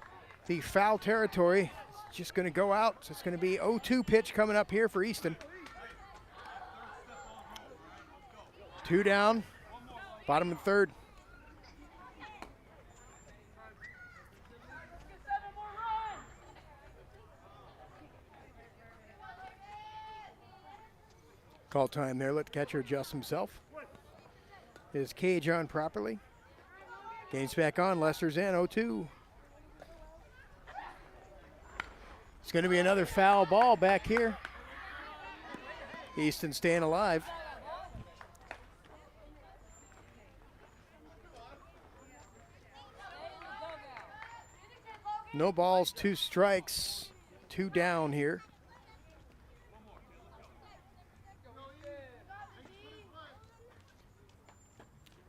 the foul territory. It's just going to go out. So it's going to be 0-2 pitch coming up here for Easton. 2 down, bottom of 3rd. Call time there. Let the catcher adjust himself. His cage on properly. Game's back on. Lester's in. 0-2. It's going to be another foul ball back here. Easton staying alive. No balls, 2 strikes, 2 down here.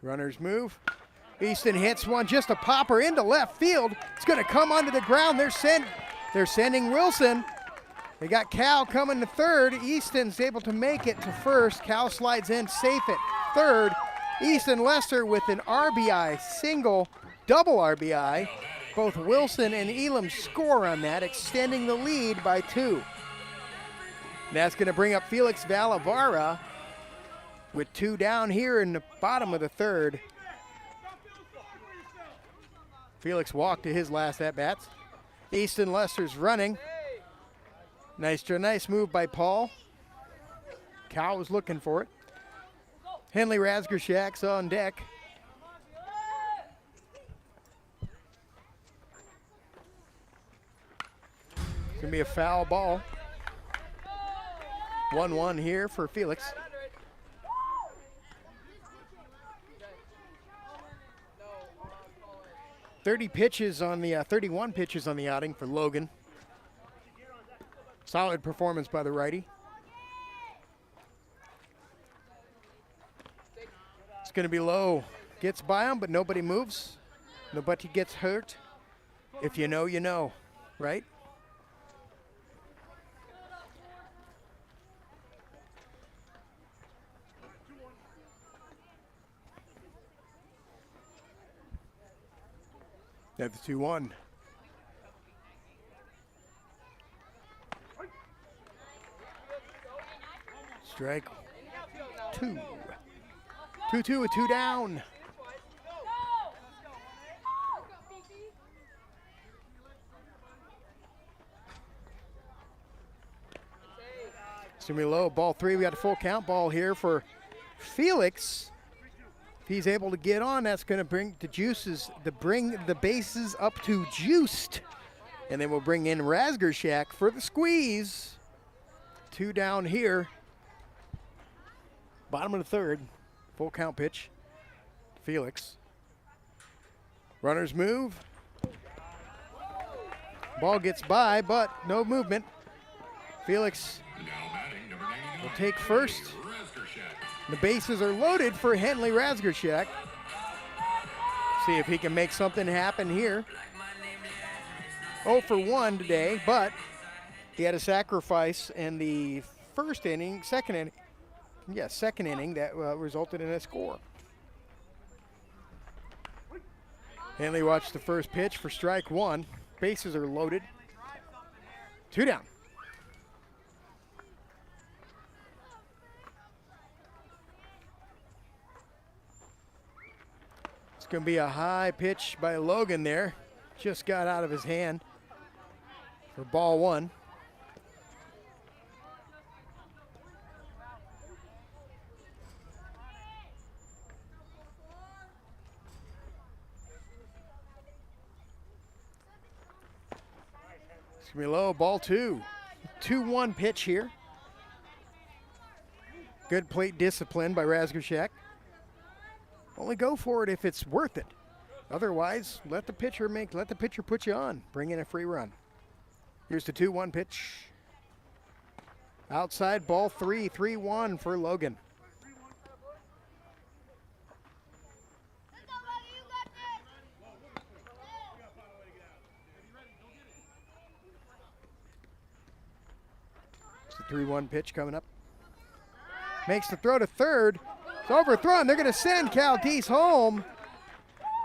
Runners move. Easton hits one, just a popper into left field. It's going to come onto the ground. They're sending Wilson. They got Cal coming to 3rd. Easton's able to make it to 1st. Cal slides in safe at 3rd. Easton Lester with an RBI, single, double RBI. Both Wilson and Elam score on that, extending the lead by 2. That's going to bring up Felix Valavara with 2 down here in the bottom of the 3rd. Felix walked to his last at-bats. Easton Lester's running. Nice move by Paul. Cal was looking for it. Henley Razgershak's on deck. It's going to be a foul ball. 1-1 here for Felix. 30 pitches on the 31 pitches on the outing for Logan. Solid performance by the righty. It's going to be low. Gets by him, but nobody moves. Nobody gets hurt. If you know, you know, right? That's the 2-1. Strike 2. 2-2 with 2 down. It's gonna be low. Ball 3. We got a full count ball here for Felix. If he's able to get on, that's going to bring the bases up to juiced. And then we'll bring in Razgershak for the squeeze. 2 down here. Bottom of the 3rd. Full count pitch. Felix. Runners move. Ball gets by, but no movement. Felix will take first. The bases are loaded for Henley Razgershak. See if he can make something happen here. 0 for 1 today, but he had a sacrifice in the second inning that resulted in a score. Henley watched the first pitch for strike 1. Bases are loaded. 2 down. It's going to be a high pitch by Logan there. Just got out of his hand for ball 1. It's going to be low, ball 2. 2-1 pitch here. Good plate discipline by Razgershak. Only go for it if it's worth it. Otherwise, let the pitcher put you on. Bring in a free run. Here's the 2-1 pitch. Outside, ball 3, 3-1 for Logan. It's the 3-1 pitch coming up. Makes the throw to third. It's overthrown. They're going to send Caldese home.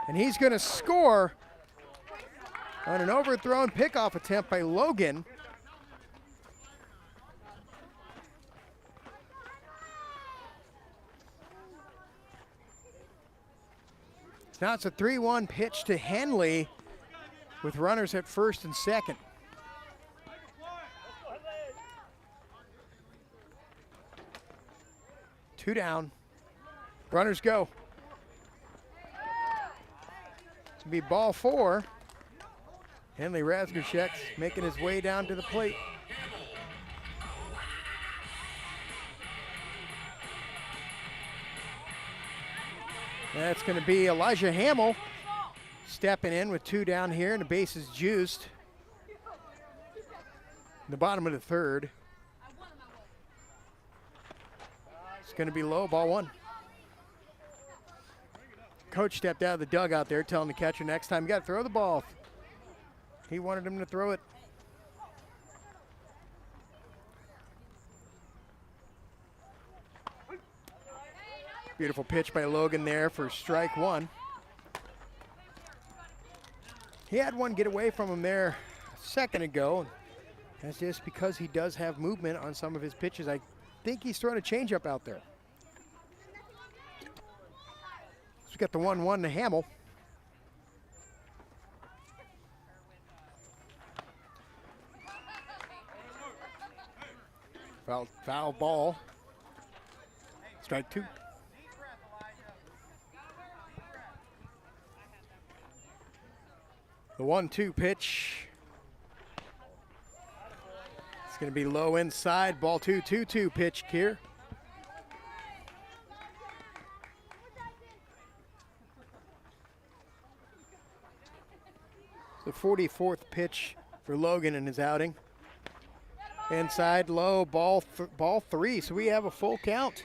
And he's going to score on an overthrown pickoff attempt by Logan. Now it's a 3-1 pitch to Henley with runners at first and second. Two down. Runners go. It's going to be ball 4. Henley Razgershak's making his way down to the plate. That's going to be Elijah Hamill stepping in with 2 down here, and the base is juiced. In the bottom of the 3rd. It's going to be low, ball 1. Coach stepped out of the dugout there, telling the catcher next time you got to throw the ball. He wanted him to throw it. Beautiful pitch by Logan there for strike 1. He had one get away from him there a second ago. That's just because he does have movement on some of his pitches. I think he's throwing a changeup out there. So we got the 1-1 to Hamill. Foul ball. Strike 2. The 1-2 pitch. It's Going to be low inside. Ball 2-2 pitch here. The 44th pitch for Logan in his outing. Inside low, ball 3, so we have a full count.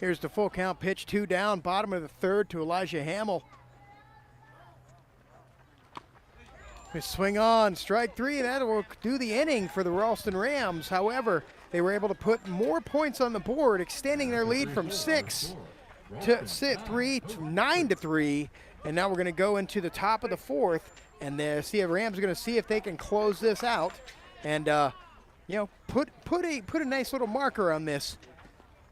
Here's the full count pitch, 2 down, bottom of the 3rd to Elijah Hamill. They swing on, strike 3, that will do the inning for the Ralston Rams. However, they were able to put more points on the board, extending their lead from 6 to 3 to 9-3, and now we're going to go into the top of the 4th, and the Rams are going to see if they can close this out, and put a nice little marker on this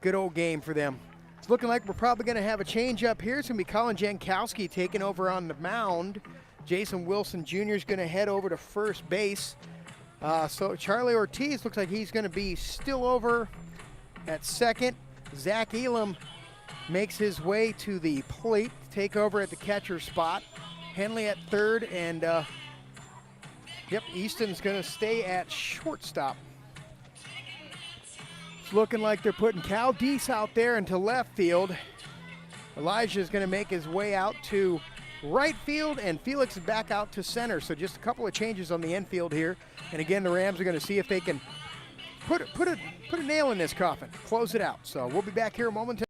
good old game for them. It's looking like we're probably going to have a change up here. It's going to be Colin Jankowski taking over on the mound. Jason Wilson Jr. is going to head over to first base. So Charlie Ortiz looks like he's going to be still over at second. Zach Elam makes his way to the plate, take over at the catcher spot. Henley at third, and Easton's going to stay at shortstop. It's looking like they're putting Cal Deese out there into left field. Elijah's going to make his way out to right field, and Felix is back out to center. So just a couple of changes on the infield here. And again, the Rams are going to see if they can put a nail in this coffin, close it out. So we'll be back here momentarily.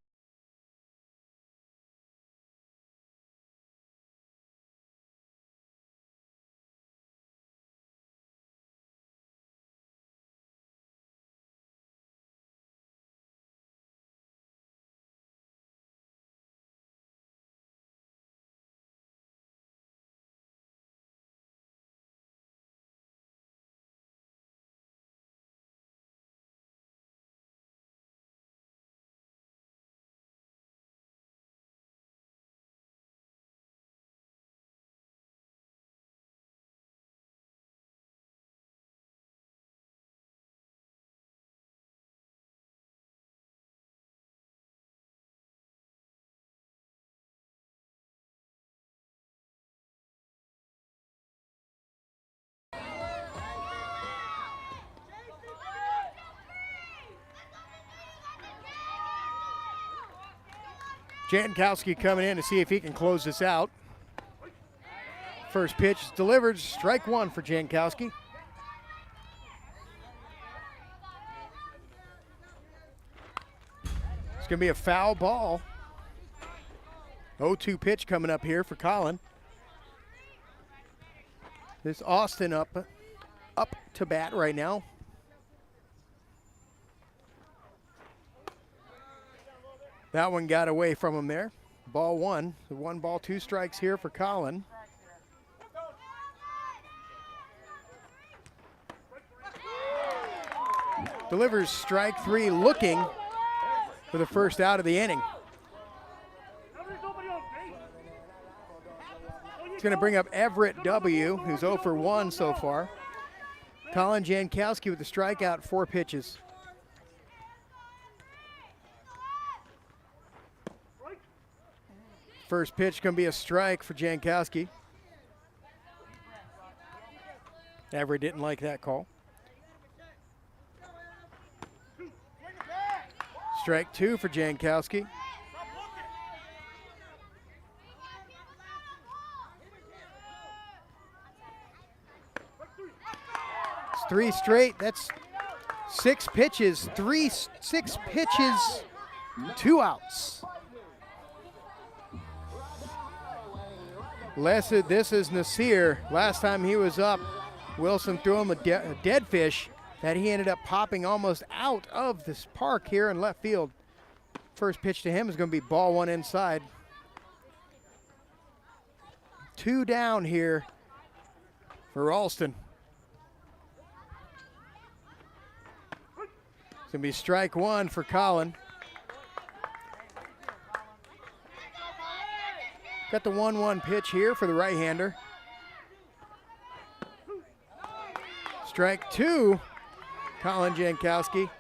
Jankowski coming in to see if he can close this out. First pitch is delivered, strike 1 for Jankowski. It's going to be a foul ball. 0-2 pitch coming up here for Colin. This Austin up to bat right now. That one got away from him there. Ball 1. So 1 ball, 2 strikes here for Colin. Delivers strike 3, looking for the first out of the inning. It's going to bring up Everett W., who's 0 for 1 so far. Colin Jankowski with the strikeout, 4 pitches. First pitch going to be a strike for Jankowski. Everett didn't like that call. Strike 2 for Jankowski. It's 3 straight. That's 6 pitches. 6 pitches, 2 outs. This is Nasir. Last time he was up, Wilson threw him a dead fish that he ended up popping almost out of this park here in left field. First pitch to him is going to be ball 1 inside. 2 down here for Ralston. It's going to be strike 1 for Colin. Got the 1-1 pitch here for the right-hander. Strike 2, Colin Jankowski.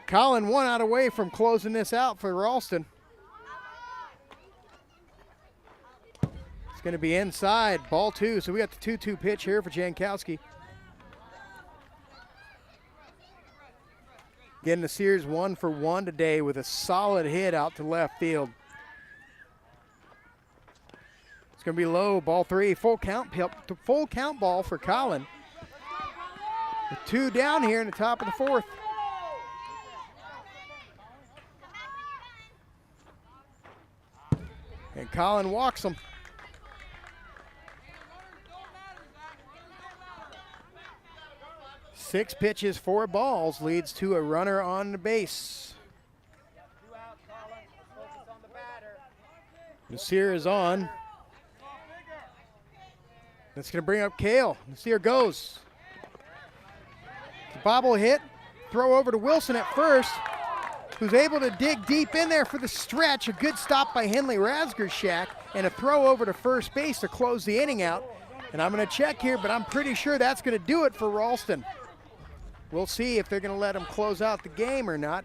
Colin 1 out away from closing this out for Ralston. It's going to be inside, ball 2. So we got the 2-2 pitch here for Jankowski. Getting the Sears 1 for 1 today with a solid hit out to left field. It's going to be low, ball 3, full count ball for Colin. The 2 down here in the top of the 4th. And Colin walks him. Six pitches, 4 balls leads to a runner on the base. Nasir is on. That's going to bring up Kale. Nasir goes. The bobble hit. Throw over to Wilson at first, who's able to dig deep in there for the stretch. A good stop by Henley Razgershak and a throw over to first base to close the inning out. And I'm going to check here, but I'm pretty sure that's going to do it for Ralston. We'll see if they're going to let him close out the game or not.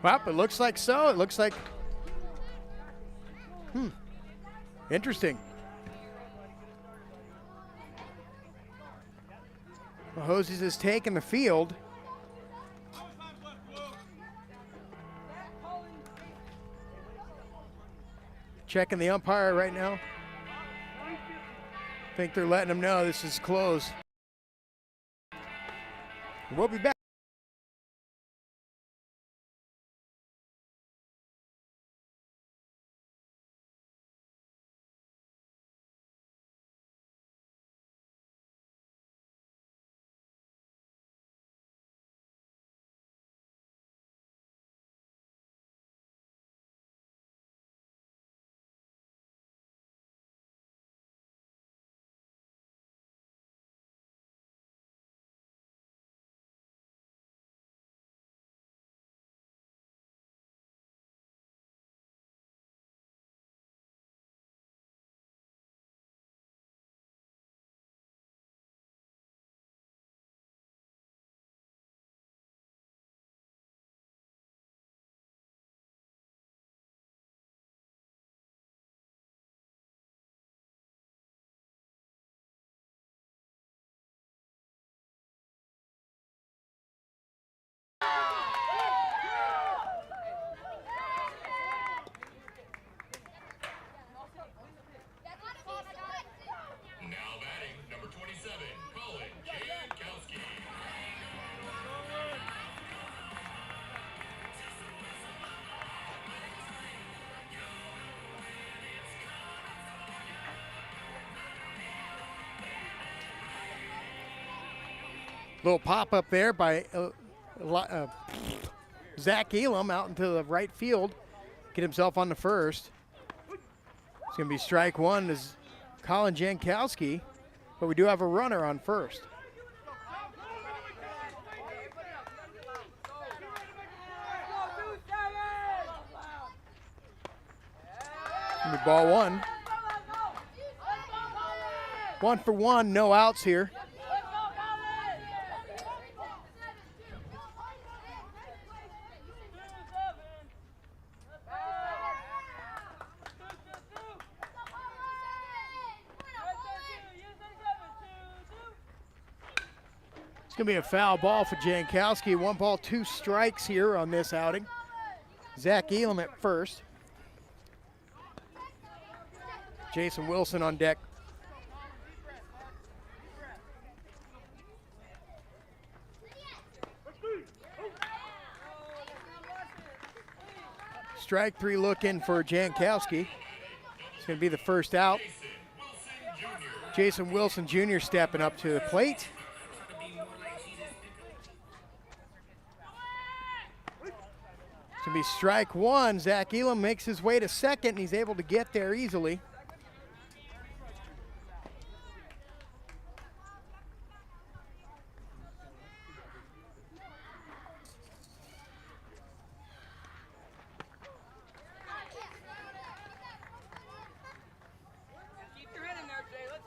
Well, it looks like so. It looks like, interesting. Well, Hosey's has taken the field. Checking the umpire right now. I think they're letting him know this is closed. We'll be back. Now batting, number 27, Colin Jankowski. Little pop up there by Zach Elam out into the right field. Get himself on the first. It's going to be strike 1 as Colin Jankowski, but we do have a runner on first. It's ball 1. 1 for 1, no outs here. It's going to be a foul ball for Jankowski. 1 ball, 2 strikes here on this outing. Zach Elam at first. Jason Wilson on deck. Strike 3 looking for Jankowski. It's going to be the first out. Jason Wilson Jr. stepping up to the plate. It's going to be strike 1. Zach Elam makes his way to second, and he's able to get there easily. Keep your head in there, Jay. Let's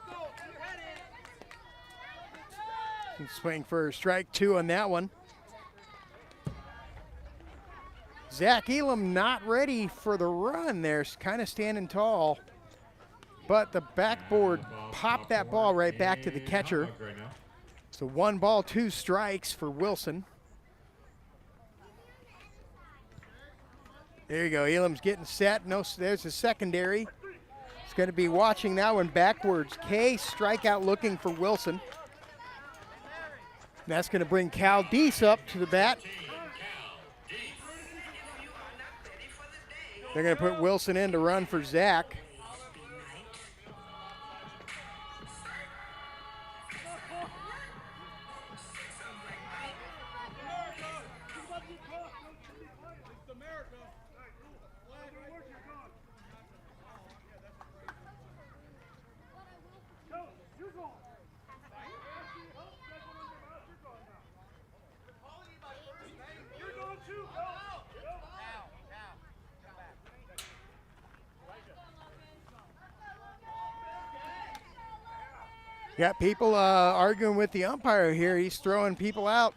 Swing for strike 2 on that one. Zach Elam not ready for the run there, kind of standing tall. But the backboard popped that ball right back to the catcher. So 1 ball, 2 strikes for Wilson. There you go, Elam's getting set. No, there's a secondary. It's going to be watching that one backwards. K, strikeout looking for Wilson. That's going to bring Cal Deese up to the bat. They're going to put Wilson in to run for Zach. Got people arguing with the umpire here. He's throwing people out.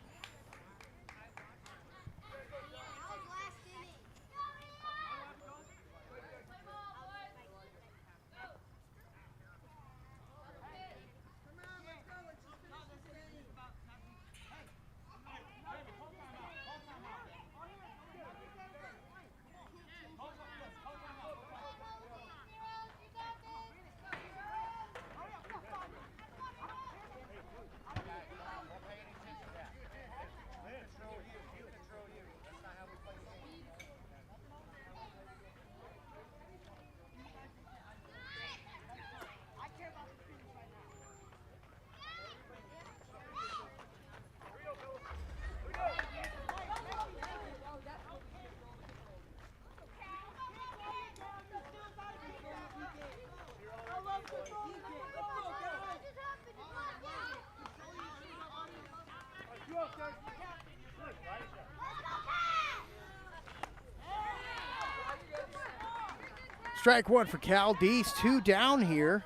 Strike 1 for Cal Deese, 2 down here.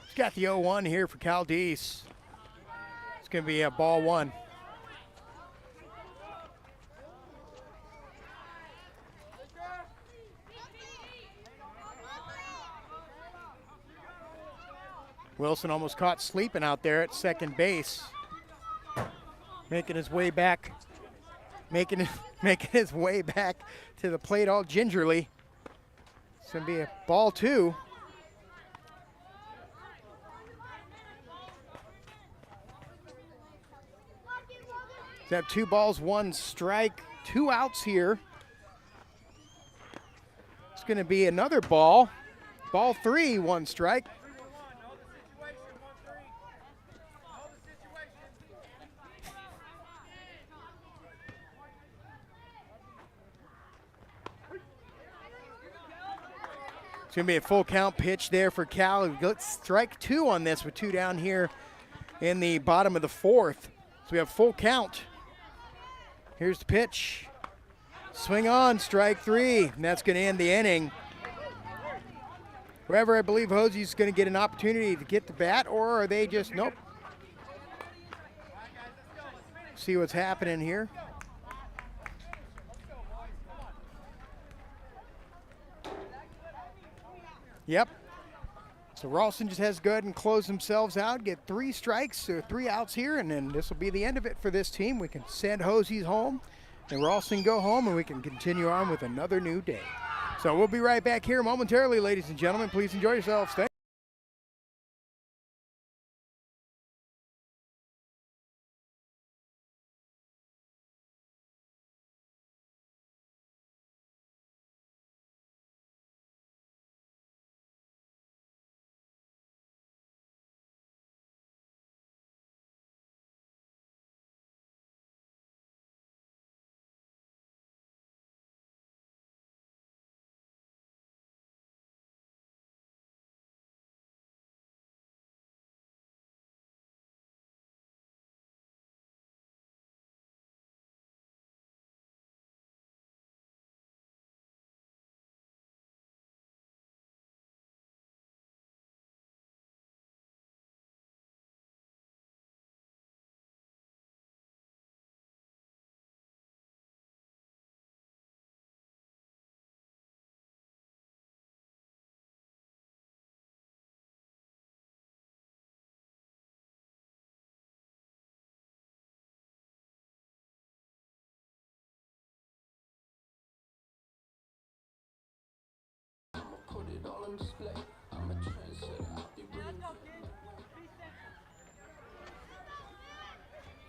He's got the 0-1 here for Cal Deese. It's going to be a ball 1. Wilson almost caught sleeping out there at second base. Making his way back. Making his way back to the plate all gingerly. It's going to be a ball 2. They have 2 balls, 1 strike, 2 outs here. It's going to be another ball. Ball 3, 1 strike. It's going to be a full count pitch there for Cal. Let's strike 2 on this with 2 down here in the bottom of the 4th. So we have full count. Here's the pitch. Swing on, strike 3, and that's going to end the inning. However, I believe Hosey's going to get an opportunity to get the bat, or are they just, nope. See what's happening here. Yep. So Ralston just has to go ahead and close themselves out, get 3 strikes or 3 outs here, and then this will be the end of it for this team. We can send Hosey's home, and Ralston go home, and we can continue on with another new day. So we'll be right back here momentarily, ladies and gentlemen. Please enjoy yourselves. Thank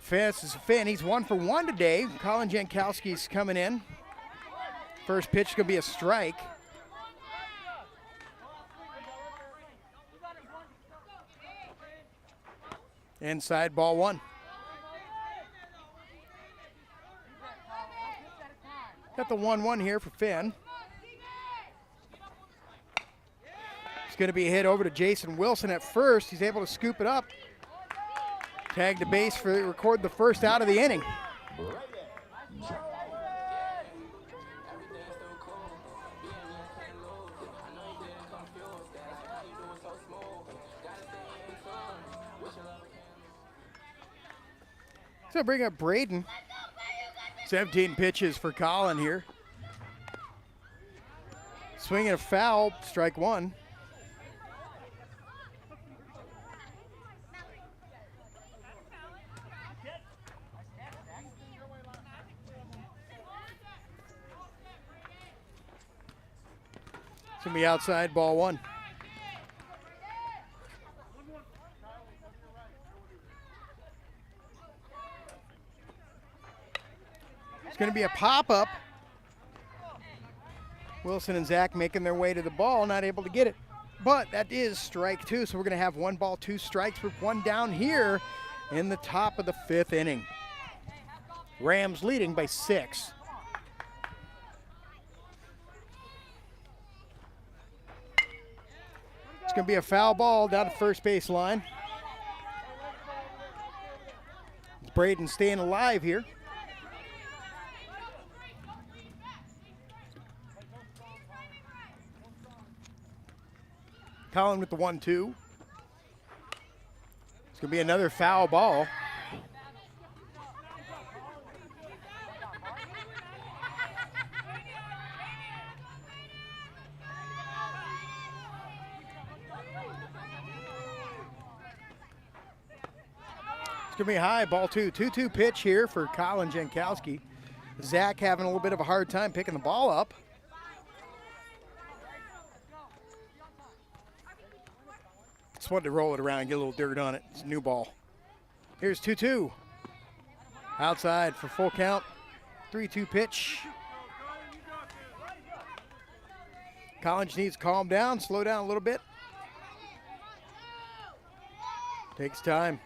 This is Finn. He's 1 for 1 today. Colin Jankowski's coming in. First pitch is going to be a strike. Inside, ball 1. Got the 1-1 here for Finn. It's going to be a hit over to Jason Wilson at first. He's able to scoop it up. Tag the base for record the first out of the inning. So bring up Braden. 17 pitches for Colin here. Swinging a foul, strike 1. It's going to be outside, ball 1. It's going to be a pop-up. Wilson and Zach making their way to the ball, not able to get it. But that is strike 2, so we're going to have 1 ball, 2 strikes with 1 down here in the top of the 5th inning. Rams leading by 6. It's going to be a foul ball down the first base line. Braden staying alive here. Colin with the 1-2. It's going to be another foul ball. It's going to be high, ball 2. 2-2 pitch here for Colin Jankowski. Zach having a little bit of a hard time picking the ball up. Just wanted to roll it around and get a little dirt on it. It's a new ball. Here's 2-2. Outside for full count. 3-2 pitch. Collins needs to calm down, slow down a little bit. Takes time.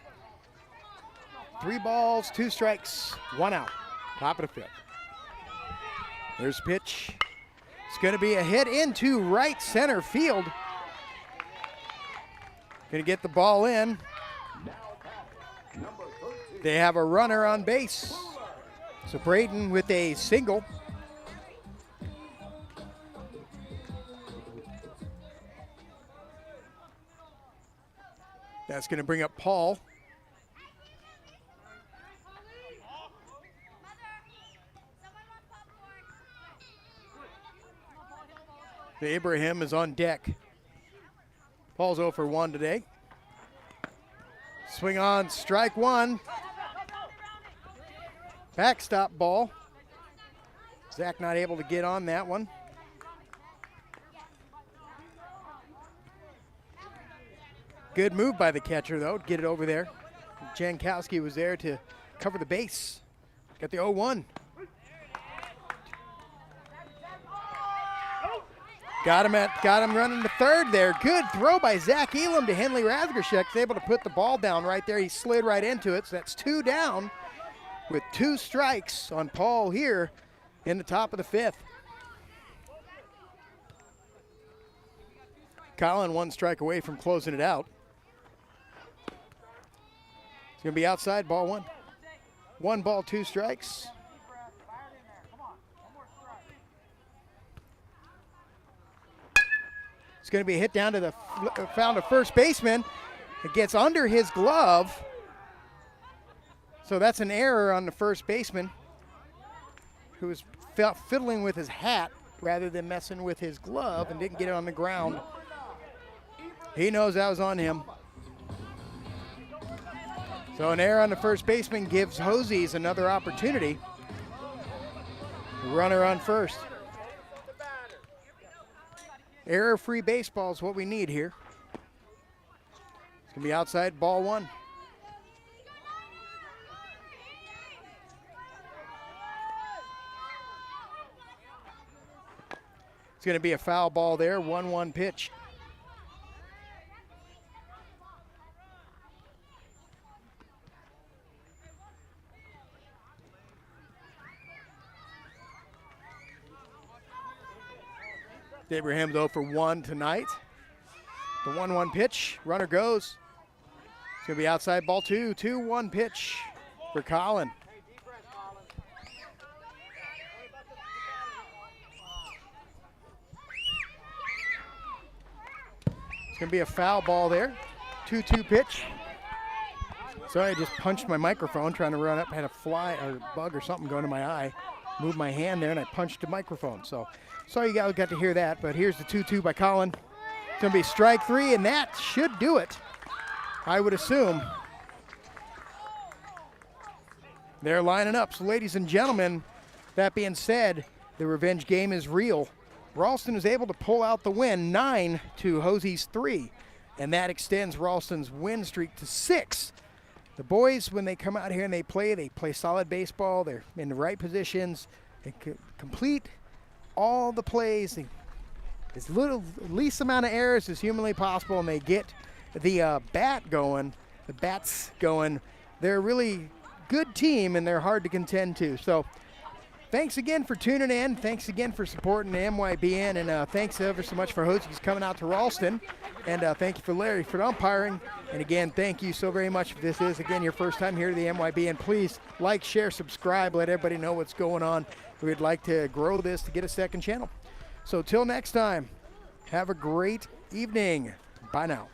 3 balls, 2 strikes, 1 out. Top of the 5th. There's a pitch. It's going to be a hit into right center field. Going to get the ball in. They have a runner on base. So Braden with a single. That's going to bring up Paul. The Abraham is on deck. Paul's 0 for 1 today. Swing on, strike 1. Backstop ball. Zach not able to get on that one. Good move by the catcher, though, to get it over there. Jankowski was there to cover the base. Got the 0-1. Got him running to third there. Good throw by Zach Elam to Henley Razgorshek. He's able to put the ball down right there. He slid right into it, so that's 2 down with 2 strikes on Paul here in the top of the 5th. Colin 1 strike away from closing it out. It's going to be outside, ball 1. 1 ball, 2 strikes. It's going to be a hit down to the found a first baseman. It gets under his glove. So that's an error on the first baseman, who was fiddling with his hat rather than messing with his glove and didn't get it on the ground. He knows that was on him. So an error on the first baseman gives Hosey's another opportunity. Runner on first. Error-free baseball is what we need here. It's going to be outside ball 1. It's going to be a foul ball there, 1-1 pitch. Abraham's 0 for 1 tonight. The 1-1 pitch, runner goes. It's going to be outside ball 2, 2-1 pitch for Colin. It's going to be a foul ball there, 2-2 pitch. Sorry, I just punched my microphone trying to run up. I had a fly or bug or something going to my eye. Moved my hand there and I punched the microphone. So sorry you guys got to hear that, but here's the 2-2 by Colin. It's going to be strike 3, and that should do it, I would assume. They're lining up. So ladies and gentlemen, that being said, the revenge game is real. Ralston is able to pull out the win, 9 to Hosey's 3, and that extends Ralston's win streak to 6. The boys, when they come out here and they play solid baseball. They're in the right positions. They complete all the plays. As least amount of errors as humanly possible, and they get the bats going. They're a really good team, and they're hard to contend to. So thanks again for tuning in. Thanks again for supporting the MYBN, and thanks ever so much for Hosey's coming out to Ralston. And thank you for Larry for umpiring. And again, thank you so very much. If this is, again, your first time here to the MYBN, please like, share, subscribe, let everybody know what's going on. We'd like to grow this to get a second channel. So till next time, have a great evening. Bye now.